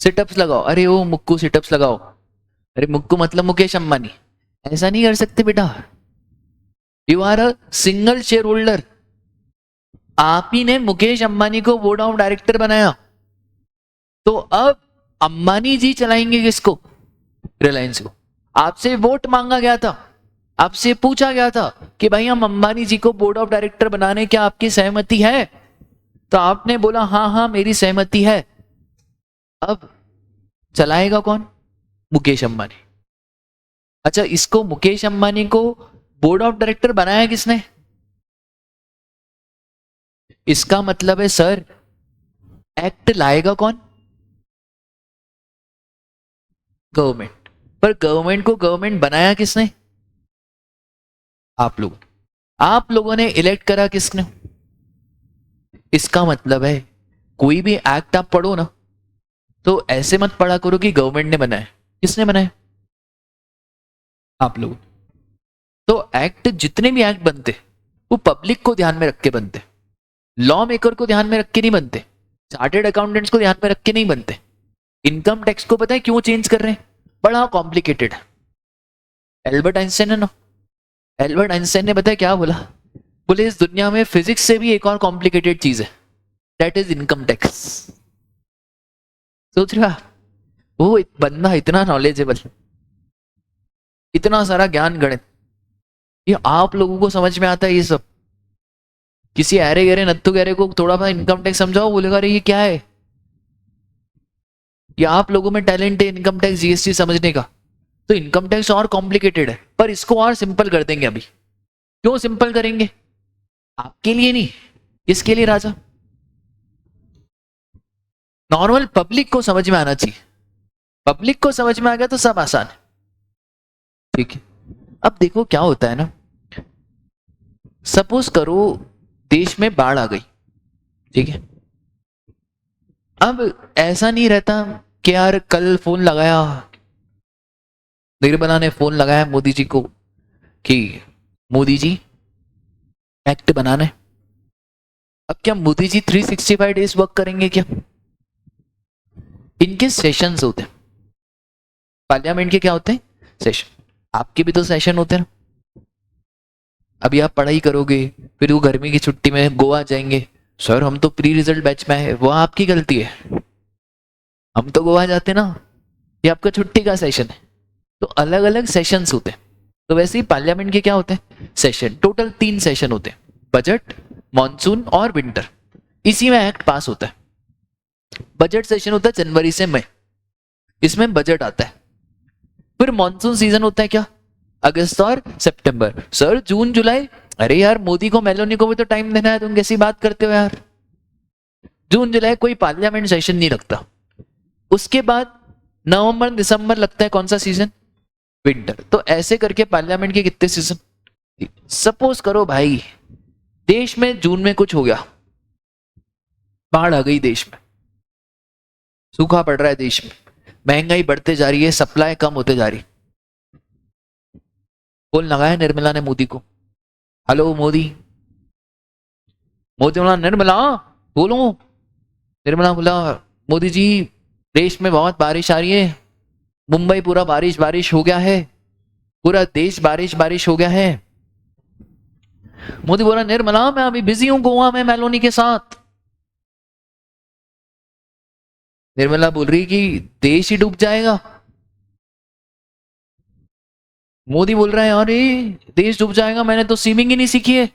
sit-ups लगाओ। अरे ओ मुक्कू सिटअप्स लगाओ, अरे मुक्कू मतलब मुकेश अंबानी। ऐसा नहीं कर सकते बेटा, you are a single shareholder. आप ही ने मुकेश अंबानी को बोर्ड ऑफ डायरेक्टर बनाया, तो अब अंबानी जी चलाएंगे किसको? रिलायंस को। आपसे वोट मांगा गया था, आपसे पूछा गया था कि भाई हम अंबानी जी को बोर्ड ऑफ डायरेक्टर बनाने, क्या आपकी सहमति है? तो आपने बोला हाँ हाँ मेरी सहमति है। अब चलाएगा कौन? मुकेश अंबानी। अच्छा इसको, मुकेश अंबानी को बोर्ड ऑफ डायरेक्टर बनाया किसने? इसका मतलब है सर एक्ट लाएगा कौन? गवर्नमेंट। पर गवर्नमेंट को गवर्नमेंट बनाया किसने? आप लोग। आप लोगों ने इलेक्ट करा किसने? इसका मतलब है कोई भी एक्ट आप पढ़ो ना, तो ऐसे मत पढ़ा करो कि गवर्नमेंट ने बनाया। किसने बनाया? आप लोग। तो एक्ट, जितने भी एक्ट बनते वो पब्लिक को ध्यान में रख के बनते, लॉ मेकर को ध्यान में रख के नहीं बनते, चार्टेड अकाउंटेंट्स को ध्यान में रख के नहीं बनते। इनकम टैक्स को पता है क्यों चेंज कर रहे हैं? बड़ा कॉम्प्लिकेटेड है। एल्बर्ट आइंस्टाइन है ना, एल्बर्ट आइंस्टाइन ने बताया क्या बोला? बोले इस दुनिया में फिजिक्स से भी एक और कॉम्प्लिकेटेड चीज है, दैट इज इनकम टैक्स। सोच रहा वो बंदा इतना नॉलेजेबल, इतना सारा ज्ञान गणित, ये आप लोगों को समझ में आता है ये सब? किसी अरे गहरे नत्थु गहरे को थोड़ा सा इनकम टैक्स समझाओ, बोलेगा अरे ये क्या है? ये आप लोगों में टैलेंट है इनकम टैक्स जीएसटी समझने का। तो इनकम टैक्स और कॉम्प्लिकेटेड है, पर इसको और सिंपल कर देंगे अभी। क्यों सिंपल करेंगे? आपके लिए नहीं, किसके लिए राजा? नॉर्मल पब्लिक को समझ में आना चाहिए। पब्लिक को समझ में आ गया तो सब आसान है। ठीक है, अब देखो क्या होता है ना, सपोज करो देश में बाढ़ आ गई, ठीक है। अब ऐसा नहीं रहता कि यार कल फोन लगाया निर्मला ने फोन लगाया मोदी जी को कि मोदी जी एक्ट बनाना है। अब क्या मोदी जी 365 डेज वर्क करेंगे क्या? इनके सेशंस होते हैं, पार्लियामेंट के क्या होते हैं? सेशन। आपके भी तो सेशन होते हैं ना। अभी आप पढ़ाई करोगे, फिर वो गर्मी की छुट्टी में गोवा जाएंगे, सर हम तो प्री रिजल्ट बैच में है, वो आपकी गलती है, हम तो गोवा जाते ना, ये आपका छुट्टी का सेशन है। तो अलग अलग सेशंस होते हैं। तो वैसे ही पार्लियामेंट के क्या होते हैं? सेशन। टोटल 3 सेशन होते हैं, बजट, मॉनसून और विंटर। इसी में एक्ट पास होता है। बजट सेशन होता है जनवरी से मई, इसमें बजट आता है। फिर मॉनसून सीजन होता है क्या? अगस्त और सितंबर। सर जून जुलाई, अरे यार मोदी को मेलोनी को भी तो टाइम देना है, तुम कैसी बात करते हो यार। जून जुलाई कोई पार्लियामेंट सेशन नहीं लगता। उसके बाद नवंबर दिसंबर लगता है कौन सा सीजन? विंटर। तो ऐसे करके पार्लियामेंट के कितने सीजन? सपोज करो भाई देश में जून में कुछ हो गया, बाढ़ आ गई देश में, सूखा पड़ रहा है देश में, महंगाई बढ़ते जा रही है, सप्लाई कम होते जा रही। फोन लगाया निर्मला ने मोदी को, हेलो मोदी। मोदी बोला निर्मला बोलो। निर्मला बोला मोदी जी देश में बहुत बारिश आ रही है, मुंबई पूरा बारिश बारिश हो गया है, पूरा देश बारिश बारिश हो गया है। मोदी बोला निर्मला मैं अभी बिजी हूं गोवा में मेलोनी के साथ। निर्मला बोल रही कि देश ही डूब जाएगा। मोदी बोल रहा है अरे देश डूब जाएगा, मैंने तो स्विमिंग ही नहीं सीखी है,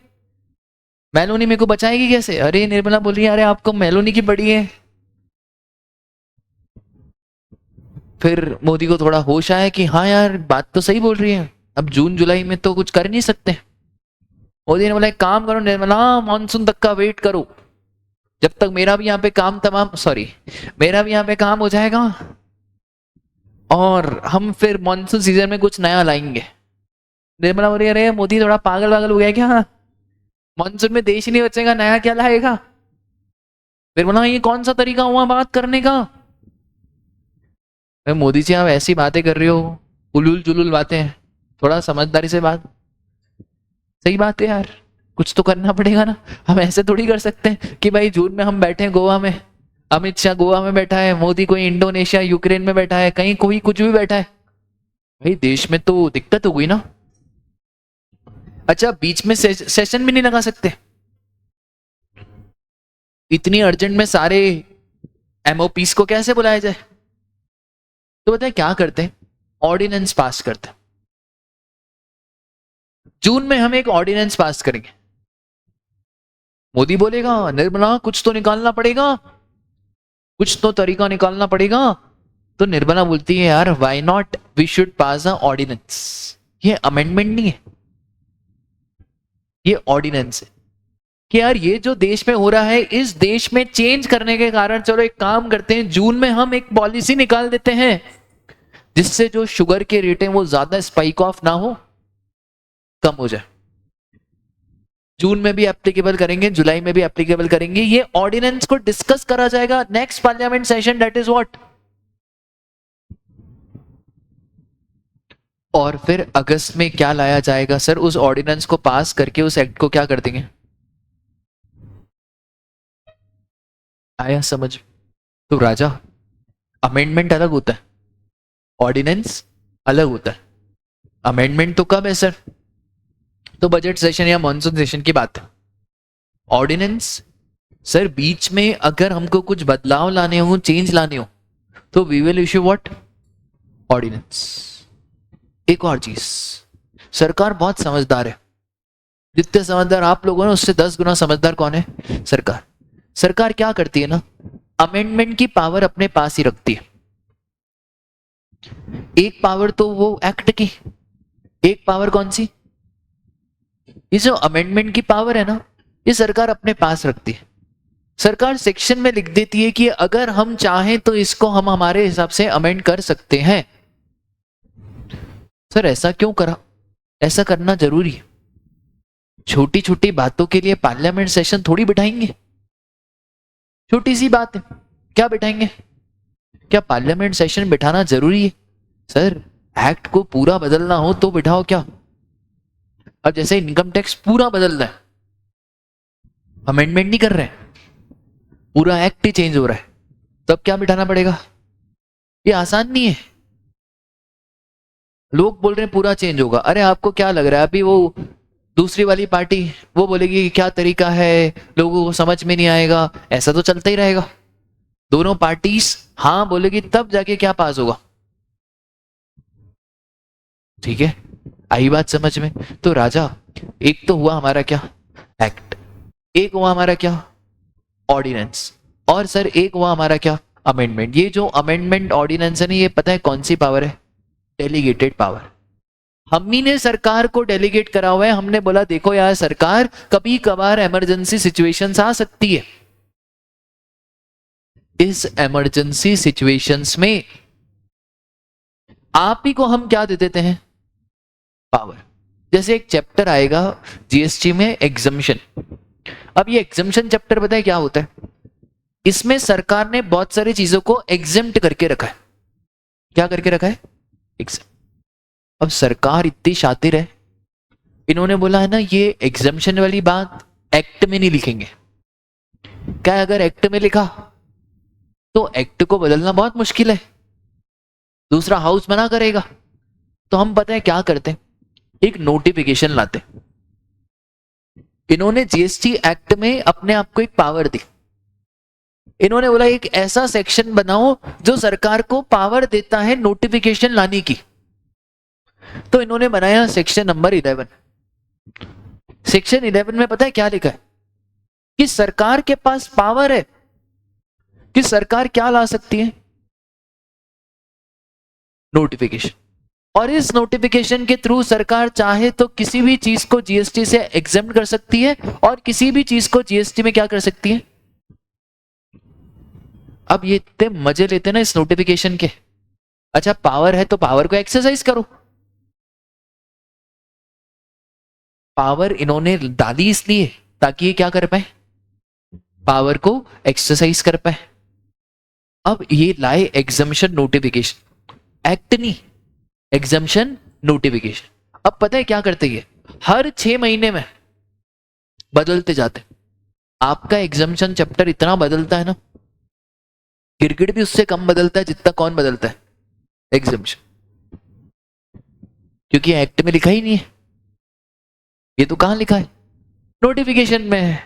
मेलोनी मेरे को बचाएगी कैसे? अरे निर्मला बोल रही है अरे आपको मेलोनी की पड़ी है। फिर मोदी को थोड़ा होश आया कि हाँ यार बात तो सही बोल रही है, अब जून जुलाई में तो कुछ कर नहीं सकते। मोदी ने बोला एक काम करो निर्मला, मानसून तक का वेट करो, जब तक मेरा भी यहाँ पे काम मेरा भी यहाँ पे काम हो जाएगा और हम फिर मानसून सीजन में कुछ नया लाएंगे। निर्मला बोल रही अरे मोदी थोड़ा पागल वागल हो गया क्या? मानसून में देश ही नहीं बचेगा, नया क्या लाएगा? फिर बोला ये कौन सा तरीका हुआ बात करने का? मोदी जी आप ऐसी बातें कर रही हो, उलूल जुलूल बातें, थोड़ा समझदारी से बात। सही बात है यार, कुछ तो करना पड़ेगा ना। हम ऐसे थोड़ी कर सकते हैं कि भाई जून में हम बैठे हैं गोवा में, अमित शाह गोवा में बैठा है, मोदी कोई इंडोनेशिया यूक्रेन में बैठा है, कहीं कोई कुछ भी बैठा है, भाई देश में तो दिक्कत हो गई ना। अच्छा बीच में सेशन भी नहीं लगा सकते? इतनी अर्जेंट में सारे एमओपीस को कैसे बुलाया जाए? तो बताए क्या करते हैं? ऑर्डिनेंस पास करते हैं। जून में हम एक ऑर्डिनेंस पास करेंगे। मोदी बोलेगा निर्मला कुछ तो निकालना पड़ेगा, कुछ तो तरीका निकालना पड़ेगा। तो निर्मला बोलती है यार why not we should pass a ordinance. ये अमेंडमेंट नहीं है, ये ऑर्डिनेंस है कि यार ये जो देश में हो रहा है इस देश में चेंज करने के कारण चलो एक काम करते हैं, जून में हम एक पॉलिसी निकाल देते हैं जिससे जो शुगर के रेट है वो ज्यादा स्पाइक ऑफ ना हो, कम हो जाए। जून में भी एप्लीकेबल करेंगे, जुलाई में भी एप्लीकेबल करेंगे। ये ऑर्डिनेंस को डिस्कस करा जाएगा next parliament session, that is what. और फिर अगस्त में क्या लाया जाएगा सर? उस ऑर्डिनेंस को पास करके उस एक्ट को क्या कर देंगे? आया समझ? तो राजा अमेंडमेंट अलग होता है, ऑर्डिनेंस अलग होता है। अमेंडमेंट तो कब है सर? तो बजट सेशन या मॉनसून सेशन की बात है। ऑर्डिनेंस सर बीच में अगर हमको कुछ बदलाव लाने हो, चेंज लाने हो, तो we will issue what? Ordinance. एक और चीज, सरकार बहुत समझदार है। जितने समझदार आप लोग हो ना उससे 10 गुना समझदार कौन है? सरकार। सरकार क्या करती है ना, अमेंडमेंट की पावर अपने पास ही रखती है। एक पावर तो वो एक्ट की, एक पावर कौन सी? ये जो अमेंडमेंट की पावर है ना, ये सरकार अपने पास रखती है। सरकार सेक्शन में लिख देती है कि अगर हम चाहें तो इसको हम हमारे हिसाब से अमेंड कर सकते हैं। सर ऐसा क्यों करा? ऐसा करना जरूरी है। छोटी छोटी बातों के लिए पार्लियामेंट सेशन थोड़ी बिठाएंगे, छोटी सी बात है क्या बिठाएंगे? क्या पार्लियामेंट सेशन बिठाना जरूरी है? सर एक्ट को पूरा बदलना हो तो बिठाओ क्या। अब जैसे इनकम टैक्स पूरा बदल रहा है, अमेंडमेंट नहीं कर रहे, पूरा एक्ट ही चेंज हो रहा है, तब क्या बिठाना पड़ेगा? ये आसान नहीं है। लोग बोल रहे हैं पूरा चेंज होगा, अरे आपको क्या लग रहा है अभी वो दूसरी वाली पार्टी वो बोलेगी कि क्या तरीका है, लोगों को समझ में नहीं आएगा, ऐसा तो चलता ही रहेगा। दोनों पार्टीज हाँ बोलेगी तब जाके क्या पास होगा। ठीक है, आई बात समझ में? तो राजा, एक तो हुआ हमारा क्या, एक्ट, एक हुआ हमारा क्या, ऑर्डिनेंस, और सर एक हुआ हमारा क्या, अमेंडमेंट। ये जो अमेंडमेंट ऑर्डिनेंस है ना, ये पता है कौन सी पावर है? Delegated power. हम ही ने सरकार को डेलीगेट करा हुआ है। हमने बोला देखो यार सरकार, कभी कभार इमरजेंसी सिचुएशंस आ सकती है, इस इमरजेंसी सिचुएशंस में आप ही को हम क्या दे देते हैं, पावर। जैसे एक चैप्टर आएगा जीएसटी में, एग्जम्पशन। अब ये एग्जम्पशन चैप्टर पता है क्या होता है? इसमें सरकार ने बहुत सारी चीजों को एग्जेम्प्ट करके रखा है। क्या करके रखा है? एग्जेम्प्ट। अब सरकार इतनी शातिर है, इन्होंने बोला है ना ये एग्जम्पशन वाली बात एक्ट में नहीं लिखेंगे। क्या अगर एक्ट में लिखा तो एक्ट को बदलना बहुत मुश्किल है, दूसरा हाउस मना करेगा। तो हम पता है क्या करते हैं, एक नोटिफिकेशन लाते। इन्होंने जीएसटी एक्ट में अपने आप को एक पावर दी। इन्होंने बोला एक ऐसा सेक्शन बनाओ जो सरकार को पावर देता है नोटिफिकेशन लाने की। तो इन्होंने बनाया सेक्शन नंबर 11। सेक्शन 11 में पता है क्या लिखा है? कि सरकार के पास पावर है कि सरकार क्या ला सकती है, नोटिफिकेशन। और इस नोटिफिकेशन के थ्रू सरकार चाहे तो किसी भी चीज को जीएसटी से एग्जेम्प्ट कर सकती है और किसी भी चीज को जीएसटी में क्या कर सकती है। अब ये इतने मजे लेते ना इस नोटिफिकेशन के। अच्छा पावर है तो पावर को एक्सरसाइज करो। पावर इन्होंने डाली इसलिए ताकि ये क्या कर पाए, पावर को एक्सरसाइज कर पाए। अब ये लाए एग्जम्पशन नोटिफिकेशन, एक्ट नहीं, एग्जम्पशन नोटिफिकेशन। अब पता है क्या करते हैं, हर 6 महीने में बदलते जाते। आपका एग्जम्पशन चैप्टर इतना बदलता है ना, गिरगिट भी उससे कम बदलता है जितना कौन बदलता है, एग्जम्पशन। क्योंकि एक्ट में लिखा ही नहीं है, ये तो कहां लिखा है, नोटिफिकेशन में है।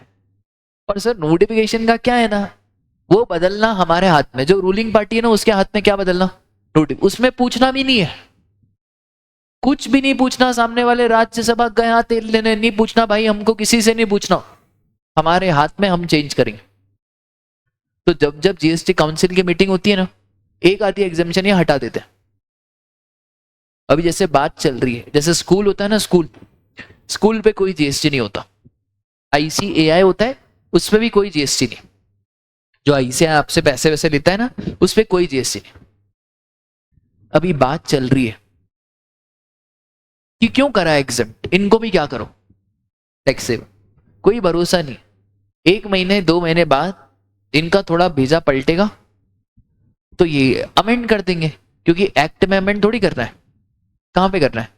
और सर नोटिफिकेशन का क्या है ना, वो बदलना हमारे हाथ में, जो रूलिंग पार्टी है ना उसके हाथ में क्या बदलना, नोटिफिकेशन। उसमें पूछना भी नहीं है, कुछ भी नहीं पूछना। सामने वाले राज्यसभा गया तेल लेने, नहीं पूछना भाई, हमको किसी से नहीं पूछना, हमारे हाथ में, हम चेंज करेंगे। तो जब जब जीएसटी काउंसिल की मीटिंग होती है ना, एक आधी एग्जामिशन ये हटा देते हैं। अभी जैसे बात चल रही है, जैसे स्कूल होता है ना, स्कूल पे कोई जीएसटी नहीं होता, आईसीएआई होता है, उस पर भी कोई जीएसटी नहीं। जो आईसीएआई आपसे पैसे वैसे लेता है ना, उस पर कोई जीएसटी नहीं। अभी बात चल रही है कि क्यों करा एग्जेम्प्ट, इनको भी क्या करो टैक्सेबल। कोई भरोसा नहीं, 1 महीने 2 महीने बाद इनका थोड़ा भेजा पलटेगा तो ये अमेंड कर देंगे, क्योंकि एक्ट में अमेंड थोड़ी करना है, कहां पे करना है,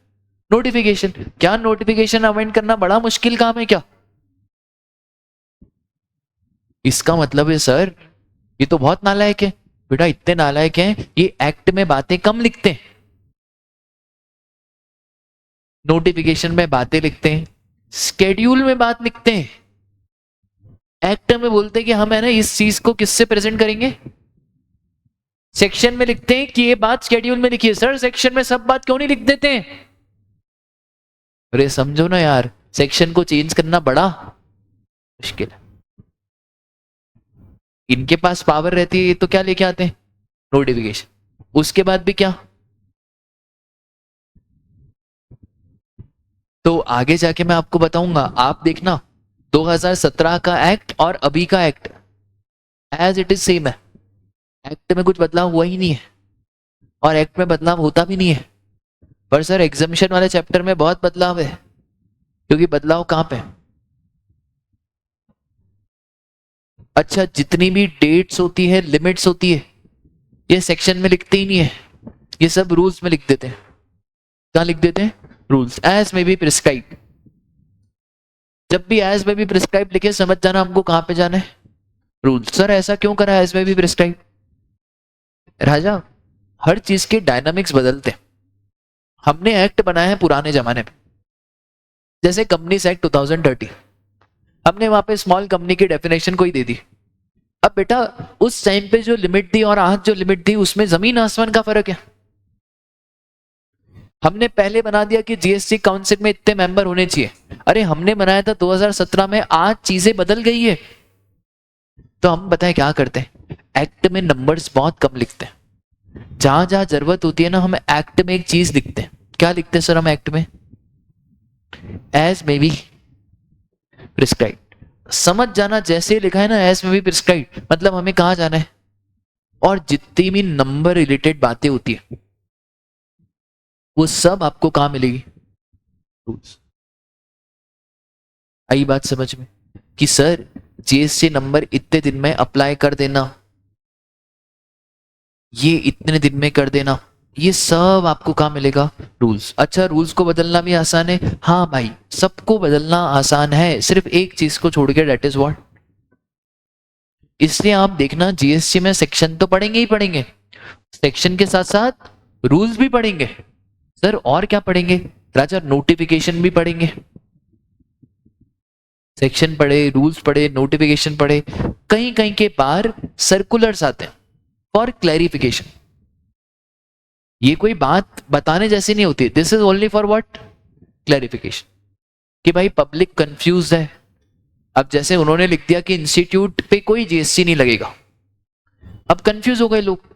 नोटिफिकेशन। क्या नोटिफिकेशन अमेंड करना बड़ा मुश्किल काम है क्या? इसका मतलब है सर ये तो बहुत नालायक है। बेटा इतने नालायक हैं, ये एक्ट में बातें कम लिखते हैं, नोटिफिकेशन में बातें लिखते हैं, स्केड्यूल में बात लिखते हैं, एक्ट में बोलते हैं कि हम है ना इस चीज को किससे प्रेजेंट करेंगे, सेक्शन में लिखते हैं कि ये बात शेड्यूल में लिखी है। सर सेक्शन में सब बात क्यों नहीं लिख देते हैं? अरे समझो ना यार, सेक्शन को चेंज करना बड़ा मुश्किल है। इनके पास पावर रहती है तो क्या लेके आते हैं, नोटिफिकेशन। उसके बाद भी क्या, तो आगे जाके मैं आपको बताऊंगा, आप देखना 2017 का एक्ट और अभी का act as it is same है। एक्ट में कुछ बदलाव हुआ ही नहीं है और एक्ट में बदलाव होता भी नहीं है। पर सर एग्जामिशन वाले चैप्टर में बहुत बदलाव है, क्योंकि बदलाव कहां पे, अच्छा जितनी भी डेट्स होती है, लिमिट्स होती है, ये सेक्शन में लिखते ही नहीं है, ये सब रूल्स में लिख देते हैं। क्या लिख देते हैं? रूल्स एज में बी प्रिस्क्राइब। जब भी एज में बी प्रिस्क्राइब लिखे समझ जाना हमको कहां पे जाना है, रूल्स। सर ऐसा क्यों करा एज में बी प्रिस्क्राइब? राजा, हर चीज के डायनामिक्स बदलते हैं। हमने एक्ट बनाया है पुराने जमाने में, जैसे कंपनीज एक्ट 2013, हमने वहां पे स्मॉल कंपनी की डेफिनेशन को ही दे दी। अब बेटा उस टाइम पे जो लिमिट दी और आज जो लिमिट दी उसमें जमीन आसमान का फर्क है। हमने पहले बना दिया कि जीएसटी काउंसिल में इतने मेंबर होने चाहिए, अरे हमने बनाया था 2017 में, आज चीजें बदल गई है। तो हम बताएं क्या करते हैं, एक्ट में नंबर्स बहुत कम लिखते हैं। जहां जहां जरूरत होती है ना, हम एक्ट में एक चीज लिखते हैं। क्या लिखते हैं सर हम एक्ट में? As may be prescribe. समझ जाना, जैसे लिखा है ना एज मे बी प्रिस्क्राइब, मतलब हमें कहां जाना है। और जितनी भी नंबर रिलेटेड बातें होती है वो सब आपको कहां मिलेगी? रूल्स। आई बात समझ में कि सर जीएसटी नंबर इतने दिन में अप्लाई कर देना, ये इतने दिन में कर देना, ये सब आपको कहां मिलेगा? रूल्स। अच्छा रूल्स को बदलना भी आसान है? हाँ भाई सबको बदलना आसान है, सिर्फ एक चीज को छोड़ के, डेट इज व्हाट। इसलिए आप देखना जीएसटी में सेक्शन तो पढ़ेंगे ही पढ़ेंगे, सेक्शन के साथ साथ रूल्स भी पढ़ेंगे। सर और क्या पढ़ेंगे? राजा नोटिफिकेशन भी पढ़ेंगे। सेक्शन पढ़े, रूल्स पढ़े, नोटिफिकेशन पढ़े, कहीं कहीं के बाहर सर्कुलर्स आते हैं फॉर क्लैरिफिकेशन। ये कोई बात बताने जैसी नहीं होती, this is only for what? Clarification. कि भाई पब्लिक कंफ्यूज है। अब जैसे उन्होंने लिख दिया कि इंस्टीट्यूट पे कोई जीएसटी नहीं लगेगा, अब कंफ्यूज हो गए लोग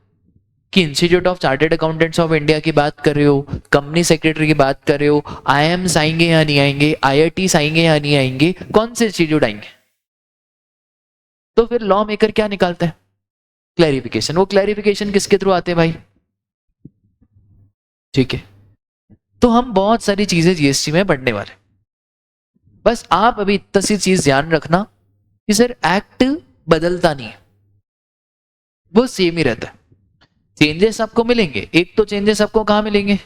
कि institute of chartered accountants of India की बात कर रहे हो, कंपनी सेक्रेटरी की बात कर रहे हो, आईएम्स आएंगे या नहीं आएंगे, आईआईटीज आएंगे या नहीं आएंगे, कौन से इंस्टीट्यूट आएंगे? तो फिर लॉ मेकर क्या निकालते हैं? क्लैरिफिकेशन। वो क्लैरिफिकेशन किसके थ्रू आते हैं भाई? ठीक है, तो हम बहुत सारी चीजें जीएसटी में पढ़ने वाले, बस आप अभी इतनी सी चीज ध्यान रखना कि सर एक्ट बदलता नहीं है, वो सेम ही रहता है। चेंजेस आपको मिलेंगे, एक तो चेंजेस आपको कहां मिलेंगे?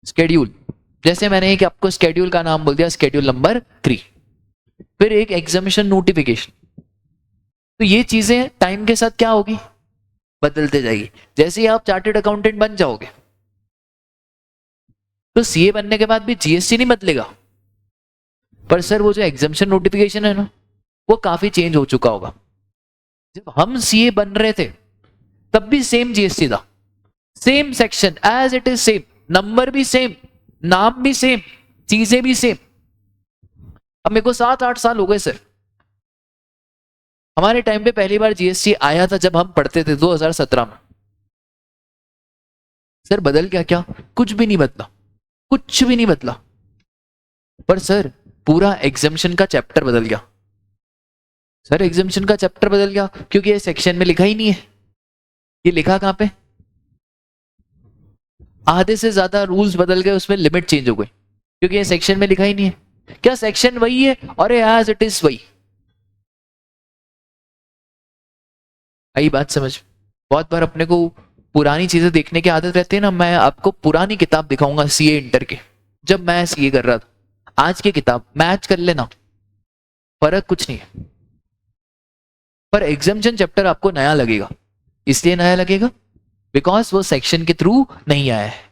स्केड्यूल। जैसे मैंने एक आपको स्केड्यूल का नाम बोल दिया, स्केड्यूल नंबर 3। फिर एक एग्जामिनेशन नोटिफिकेशन। तो ये चीजें टाइम के साथ क्या होगी? बदलते जाएगी। जैसे ही आप चार्टर्ड अकाउंटेंट बन जाओगे तो सीए बनने के बाद भी जीएसटी नहीं बदलेगा, पर सर वो जो एग्जामिनेशन नोटिफिकेशन है ना, वो काफी चेंज हो चुका होगा। जब हम सीए बन रहे थे तब भी सेम जीएसटी था, same section as it is same, number भी सेम, नाम भी सेम, चीजें भी सेम। अब मेरे को 7-8 साल हो गए सर, हमारे टाइम पे पहली बार जीएसटी आया था जब हम पढ़ते थे 2017 में। सर बदल गया क्या? कुछ भी नहीं बदला, कुछ भी नहीं बदला। पर सर पूरा एग्जामिनेशन का चैप्टर बदल गया। सर एग्जामिनेशन का चैप्टर बदल गया क्योंकि ये सेक्शन में लिखा ही नहीं है। ये लिखा कहां पे? आधे से ज्यादा रूल्स बदल गए, उसमें लिमिट चेंज हो गई क्योंकि ये सेक्शन में लिखा ही नहीं है। क्या सेक्शन वही है? और एज इट इज वही। आई बात समझ? बहुत बार अपने को पुरानी चीजें देखने की आदत रहती है ना। मैं आपको पुरानी किताब दिखाऊंगा सीए इंटर के, जब मैं सीए कर रहा था, आज की किताब मैच कर लेना, फर्क कुछ नहीं है। पर एग्जामिनेशन चैप्टर आपको नया लगेगा, इसलिए नया लगेगा बिकॉज वो सेक्शन के थ्रू नहीं आया है।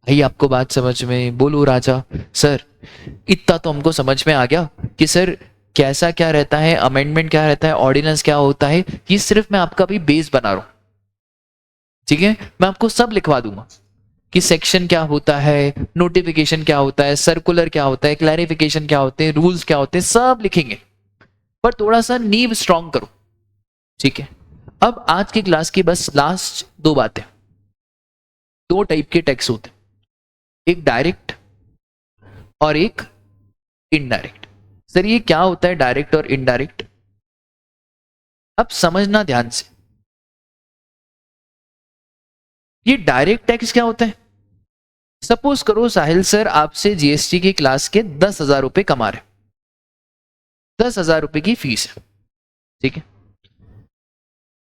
भाई आपको बात समझ में? बोलो राजा। सर इतना तो हमको समझ में आ गया कि सर कैसा क्या रहता है, अमेंडमेंट क्या रहता है, ऑर्डिनेंस क्या होता है, ये सिर्फ मैं आपका भी बेस बना रहा हूं। ठीक है, मैं आपको सब लिखवा दूंगा कि सेक्शन क्या होता है, नोटिफिकेशन क्या होता है, सर्कुलर क्या होता है, क्लैरिफिकेशन क्या होते हैं, रूल्स क्या होते हैं, सब लिखेंगे। पर थोड़ा सा नींव स्ट्रांग करो। ठीक है, अब आज की क्लास की बस लास्ट 2 बातें। 2 टाइप के टैक्स होते हैं, एक डायरेक्ट और एक इनडायरेक्ट। सर ये क्या होता है डायरेक्ट और इनडायरेक्ट? अब समझना ध्यान से। ये डायरेक्ट टैक्स क्या होता है? सपोज करो साहिल सर आपसे जीएसटी की क्लास के 10,000 रुपए कमा रहे, 10,000 रुपए की फीस है। ठीक है,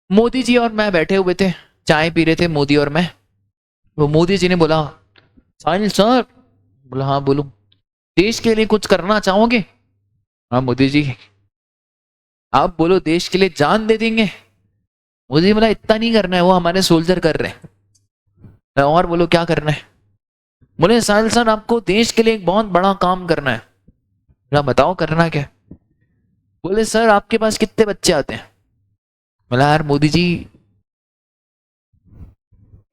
मोदी जी और मैं बैठे हुए थे, चाय पी रहे थे मोदी और मैं। वो मोदी जी ने बोला, साहिल सर। बोला हाँ बोलो। देश के लिए कुछ करना चाहोगे? हाँ मोदी जी। आप बोलो देश के लिए जान दे देंगे। मोदी जी बोला इतना नहीं करना है, वो हमारे सोल्जर कर रहे हैं। और बोलो क्या करना है? बोले साहिल सर आपको देश के लिए एक बहुत बड़ा काम करना है। बोला बताओ करना क्या? बोले सर आपके पास कितने बच्चे आते हैं? बोला यार मोदी जी,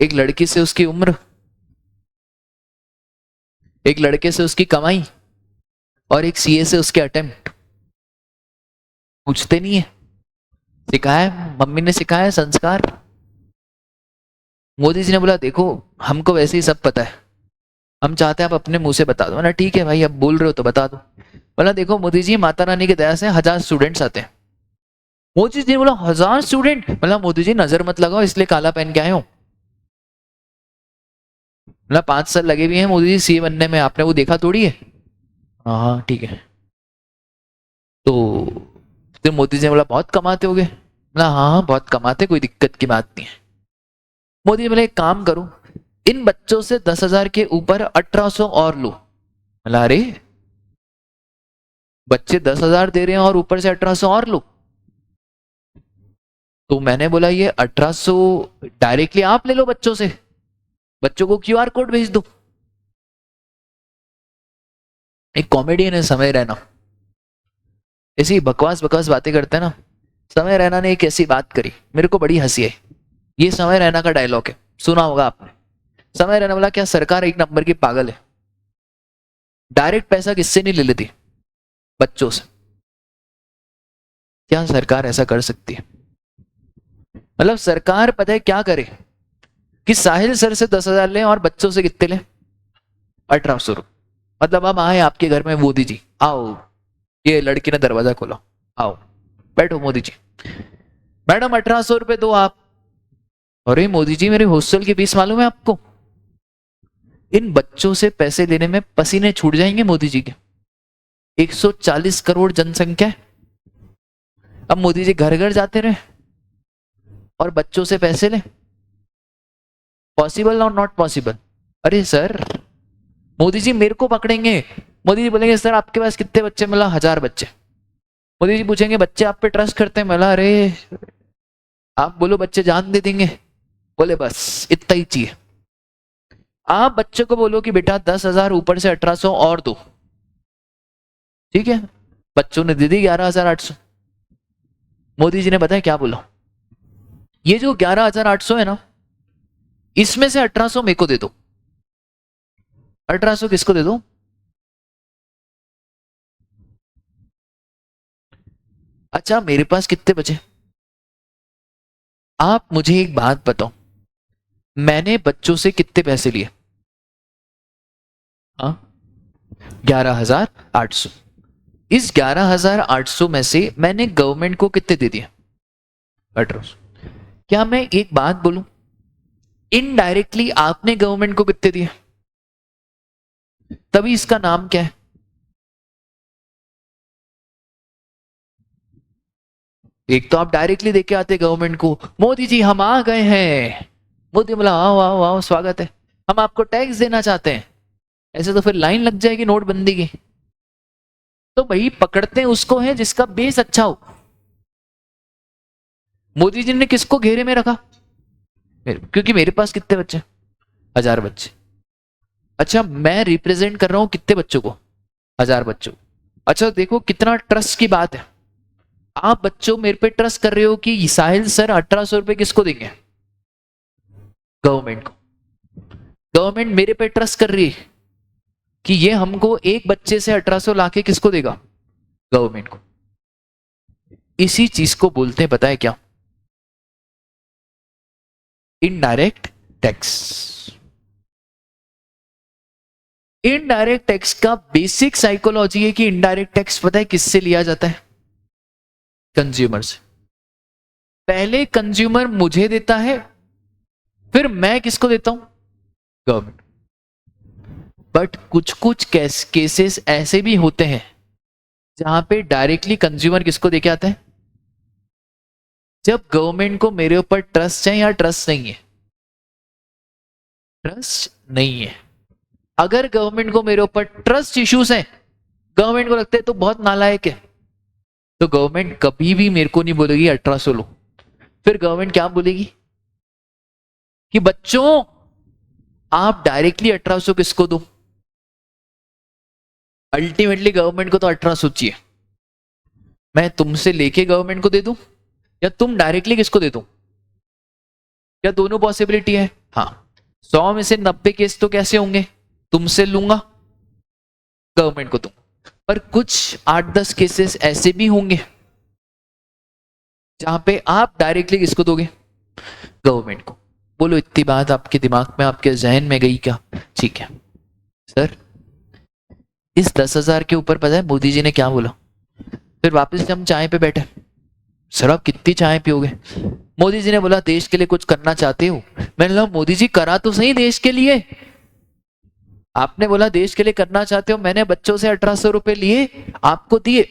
एक लड़की से उसकी उम्र, एक लड़के से उसकी कमाई, और एक सीए से उसके अटेम्प्ट। पूछते नहीं है। सिखाया, मम्मी ने सिखाया संस्कार। मोदी जी ने बोला देखो हमको वैसे ही सब पता है, हम चाहते हैं आप अपने मुंह से बता दो। ना ठीक है भाई, अब बोल रहे हो तो बता दो। बोला देखो मोदी जी, माता रानी की दया से 1000 स्टूडेंट्स आते हैं। मोदी जी ने बोला 1000 स्टूडेंट? बोला मोदी जी नजर मत लगाओ इसलिए काला पहन के आए हो। बोला 5 साल लगे हुए हैं मोदी जी सीए बनने में, आपने वो देखा थोड़ी है। हाँ हाँ ठीक है। तो फिर मोदी जी ने बोला बहुत कमाते होगे? बोला हाँ हाँ बहुत कमाते, कोई दिक्कत की बात नहीं है। मोदी जी बोले एक काम करो, इन बच्चों से 10,000 के ऊपर 1800 और लो। बोला अरे बच्चे 10,000 दे रहे हैं और ऊपर से 1800 और लो? तो मैंने बोला ये 1800 डायरेक्टली आप ले लो बच्चों से, बच्चों को क्यूआर कोड भेज दो। एक कॉमेडियन है समय रैना, ऐसी बकवास बकवास बातें करते हैं ना। समय रैना ने एक ऐसी बात करी, मेरे को बड़ी हंसी है। ये समय रैना का डायलॉग है, सुना होगा आपने। समय रैना बोला क्या सरकार एक नंबर की पागल है, डायरेक्ट पैसा किससे नहीं ले लेती? बच्चों से। क्या सरकार ऐसा कर सकती है? मतलब सरकार पता है क्या करे कि साहिल सर से 10,000 ले और बच्चों से कितने ले? 1800 रुपये। मतलब अब आए आपके घर में मोदी जी, आओ। ये लड़की ने दरवाजा खोला, आओ बैठो मोदी जी। मैडम 1800 रुपये दो आप। अरे मोदी जी मेरे हॉस्टल की फीस मालूम है आपको? इन बच्चों से पैसे लेने में पसीने छूट जाएंगे मोदी जी के। 140 करोड़ जनसंख्या है। अब मोदी जी घर घर जाते रहे और बच्चों से पैसे ले? पॉसिबल और नॉट पॉसिबल? अरे सर, मोदी जी मेरे को पकड़ेंगे। मोदी जी बोलेंगे सर आपके पास कितने बच्चे? मिला 1000 बच्चे। मोदी जी पूछेंगे बच्चे आप पे ट्रस्ट करते हैं? मिला अरे आप बोलो बच्चे जान दे देंगे। बोले बस इतना ही चाहिए। आप बच्चे को बोलो कि बेटा 10,000 ऊपर से 1800 और दो, ठीक है? बच्चों ने दे दी 11,800। मोदी जी ने बताया क्या बोला, ये जो 11,800 है ना, इसमें से 1800 मेरे को दे दो। 1800 किसको दे दो? अच्छा मेरे पास कितने बचे? आप मुझे एक बात बताओ, मैंने बच्चों से कितने पैसे लिए? हाँ 11,800। इस 11,800 में से मैंने गवर्नमेंट को कितने दे दिए? 1800। क्या मैं एक बात बोलूं, इनडायरेक्टली आपने गवर्नमेंट को कितने दिए? तभी इसका नाम क्या है? एक तो आप डायरेक्टली देके आते गवर्नमेंट को, मोदी जी हम आ गए हैं। मोदी बोला आओ आओ आओ स्वागत है, हम आपको टैक्स देना चाहते हैं। ऐसे तो फिर लाइन लग जाएगी नोटबंदी की। तो भाई पकड़ते उसको है जिसका बेस अच्छा हो। मोदी जी ने किसको घेरे में रखा? क्योंकि मेरे पास कितने बच्चे? 1000 बच्चे। अच्छा मैं रिप्रेजेंट कर रहा हूं कितने बच्चों को? 1000 बच्चों। अच्छा देखो कितना ट्रस्ट की बात है। आप बच्चों मेरे पे ट्रस्ट कर रहे हो कि साहिल सर 1800 रुपए किसको देंगे? गवर्नमेंट को। गवर्नमेंट मेरे पे ट्रस्ट कर रही है कि ये हमको एक बच्चे से 1800 लाके किसको देगा? गवर्नमेंट को। इसी चीज को बोलते हैं पता है क्या? Indirect tax. इनडायरेक्ट टैक्स का बेसिक साइकोलॉजी है कि इनडायरेक्ट टैक्स पता है किससे लिया जाता है? कंज्यूमर से। पहले कंज्यूमर मुझे देता है, फिर मैं किसको देता हूं? गवर्नमेंट। बट कुछ कुछ केसेस ऐसे भी होते हैं जहां पे डायरेक्टली कंज्यूमर किसको देके आता है? जब गवर्नमेंट को मेरे ऊपर ट्रस्ट है या ट्रस्ट नहीं है। ट्रस्ट नहीं है। अगर गवर्नमेंट को मेरे ऊपर ट्रस्ट इश्यूज हैं, गवर्नमेंट को लगता है तो बहुत नालायक है, तो गवर्नमेंट कभी भी मेरे को नहीं बोलेगी 1800 लो। फिर गवर्नमेंट क्या बोलेगी कि बच्चों आप डायरेक्टली 1800 किसको दो। अल्टीमेटली गवर्नमेंट को तो 1800 चाहिए। मैं तुमसे लेके गवर्नमेंट को दे दूं या तुम डायरेक्टली किसको दे दो, या दोनों पॉसिबिलिटी है। हाँ, 100 में से 90 केस तो कैसे होंगे, तुमसे लूंगा गवर्नमेंट को दूं, पर कुछ 8-10 केसेस ऐसे भी होंगे जहां पे आप डायरेक्टली किसको दोगे, गवर्नमेंट को। बोलो इतनी बात आपके दिमाग में, आपके जहन में गई क्या? ठीक है सर, इस 10,000 के ऊपर पता है मोदी जी ने क्या बोला? फिर वापस हम चाय पे बैठे, सर आप कितनी चाय पियोगे? मोदी जी ने बोला देश के लिए कुछ करना चाहते हो? मैंने बोला मोदी जी करा तो सही देश के लिए। आपने बोला देश के लिए करना चाहते हो, मैंने बच्चों से 1800 रुपए लिए आपको दिए।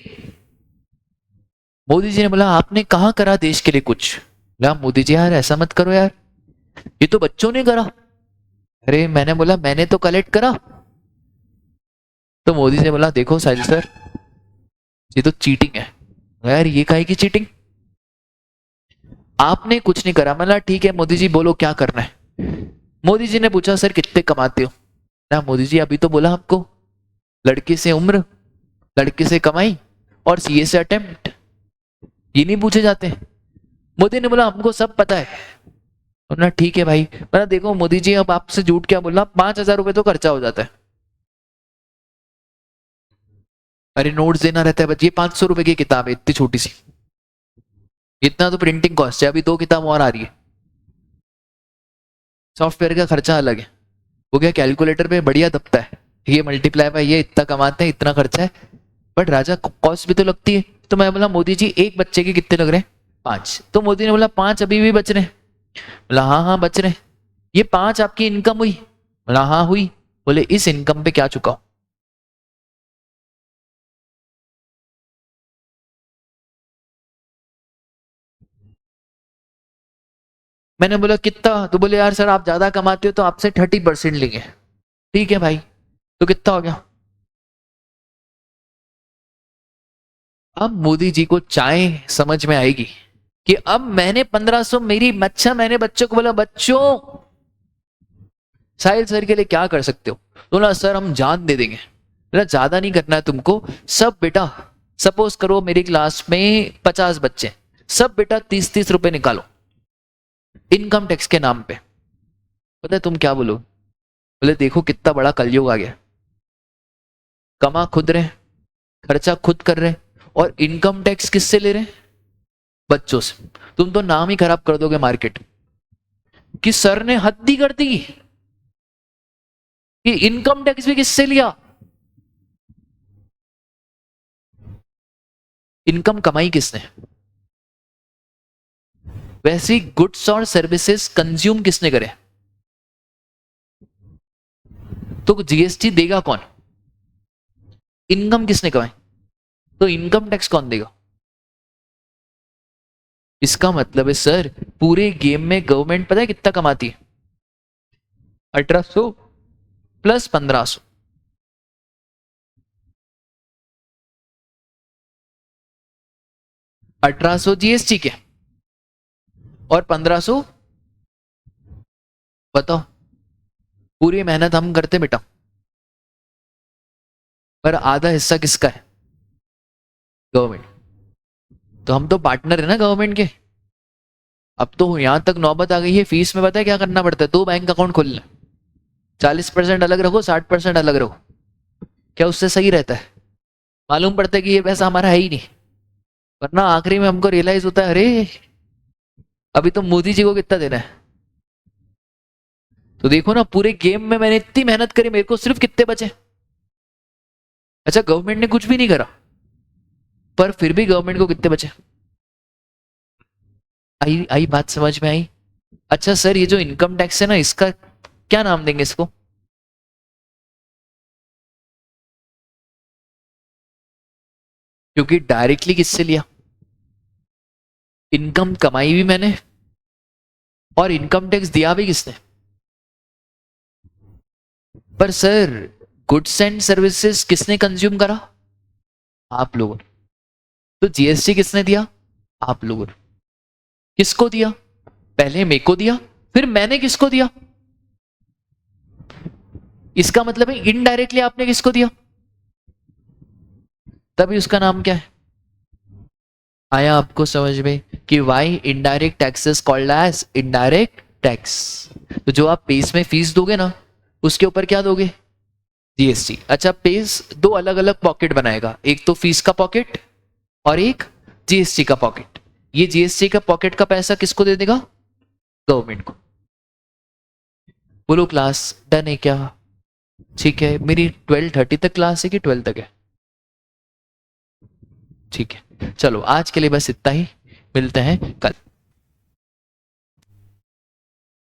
मोदी जी ने बोला आपने कहा करा देश के लिए कुछ? बोला मोदी जी यार ऐसा मत करो यार, ये तो बच्चों ने करा। अरे मैंने बोला मैंने तो कलेक्ट करा। तो मोदी जी ने बोला देखो साहिल सर, ये तो चीटिंग है। यार ये काहे की चीटिंग, आपने कुछ नहीं करा। मतलब ठीक है मोदी जी बोलो क्या करना है। मोदी जी ने पूछा सर कितने कमाते हो? ना मोदी जी अभी तो बोला आपको, लड़के से उम्र, लड़के से कमाई और सीए से अटेम्प्ट, ये नहीं पूछे जाते। मोदी ने बोला हमको सब पता है। ना ठीक है भाई, मतलब देखो मोदी जी अब आपसे झूठ क्या बोलना, 5,000 रुपए तो खर्चा हो जाता है। अरे नोट्स देना रहता है बच्चे, 500 रुपए की किताब है इतनी छोटी सी, इतना तो प्रिंटिंग कॉस्ट है। अभी 2 किताब और आ रही है, सॉफ्टवेयर का खर्चा अलग है। वो क्या कैलकुलेटर पे बढ़िया दबता है, ये मल्टीप्लाई बाय ये इतना कमाते हैं इतना खर्चा है, बट राजा कॉस्ट भी तो लगती है। तो मैं बोला मोदी जी एक बच्चे के कितने लग रहे हैं? 5। तो मोदी ने बोला 5 अभी भी बच रहे हैं? बोला हाँ हाँ बच रहे हैं। ये 5 आपकी इनकम हुई? बोला हाँ हुई। बोले इस इनकम पे क्या चुकाओ? मैंने बोला कितना? तो बोले यार सर आप ज्यादा कमाते हो तो आपसे 30% लेंगे। ठीक है भाई, तो कितना हो गया? अब मोदी जी को चाय समझ में आएगी कि अब मैंने 1500 मेरी अच्छा, मैंने बच्चों को बोला बच्चों साहिल सर के लिए क्या कर सकते हो? तो बोला सर हम जान दे देंगे। बोला ज्यादा नहीं करना है तुमको, सब बेटा सपोज करो मेरी क्लास में 50 बच्चे, सब बेटा 30-30 रुपए निकालो इनकम टैक्स के नाम पे। पता है तुम क्या बोलो? बोले देखो कितना बड़ा कलयुग आ गया, कमा खुद रहे, खर्चा खुद कर रहे, और इनकम टैक्स किससे ले रहे? बच्चों से। तुम तो नाम ही खराब कर दोगे मार्केट कि सर ने हद ही कर दी कि इनकम टैक्स भी किससे लिया? इनकम कमाई किसने? वैसी गुड्स और सर्विसेज कंज्यूम किसने करे? तो जीएसटी देगा कौन? इनकम किसने कमाई, तो इनकम टैक्स कौन देगा? इसका मतलब है सर पूरे गेम में गवर्नमेंट पता है कितना कमाती है? 1800 प्लस 1500। 1800 जीएसटी के और 1500, बताओ पूरी मेहनत हम करते बेटा, पर आधा हिस्सा किसका है? गवर्नमेंट। तो हम तो पार्टनर है ना गवर्नमेंट के। अब तो यहां तक नौबत आ गई है, फीस में पता है क्या करना पड़ता है? 2 बैंक अकाउंट खोलना, 40% अलग रखो 60% अलग रखो। क्या उससे सही रहता है? मालूम पड़ता है कि ये पैसा हमारा है ही नहीं, वरना आखिरी में हमको रियलाइज होता है अरे अभी तो मोदी जी को कितना देना है। तो देखो ना पूरे गेम में मैंने इतनी मेहनत करी, मेरे को सिर्फ कितने बचे? अच्छा गवर्नमेंट ने कुछ भी नहीं करा, पर फिर भी गवर्नमेंट को कितने बचे? आई आई बात समझ में आई? अच्छा सर ये जो इनकम टैक्स है ना, इसका क्या नाम देंगे इसको? क्योंकि डायरेक्टली किससे लिया? इनकम कमाई भी मैंने और इनकम टैक्स दिया भी किसने? पर सर गुड्स एंड सर्विसेज किसने कंज्यूम करा? आप लोगों ने। तो जीएसटी किसने दिया? आप लोगों ने। किसको दिया? पहले मेरे को दिया, फिर मैंने किसको दिया? इसका मतलब है इनडायरेक्टली आपने किसको दिया? तभी उसका नाम क्या है? आया आपको समझ में कि why indirect taxes called as indirect tax? तो जो आप पेस में फीस दोगे ना, उसके ऊपर क्या दोगे? जीएसटी। अच्छा, पेस दो अलग अलग पॉकेट बनाएगा, एक तो फीस का पॉकेट और एक जीएसटी का पॉकेट। ये जीएसटी का पॉकेट का पैसा किसको दे देगा? गवर्नमेंट को। बोलो क्लास डन है क्या? ठीक है, मेरी 12:30 तक क्लास है कि 12 तक है? ठीक है, चलो आज के लिए बस इतना ही, मिलते हैं कल।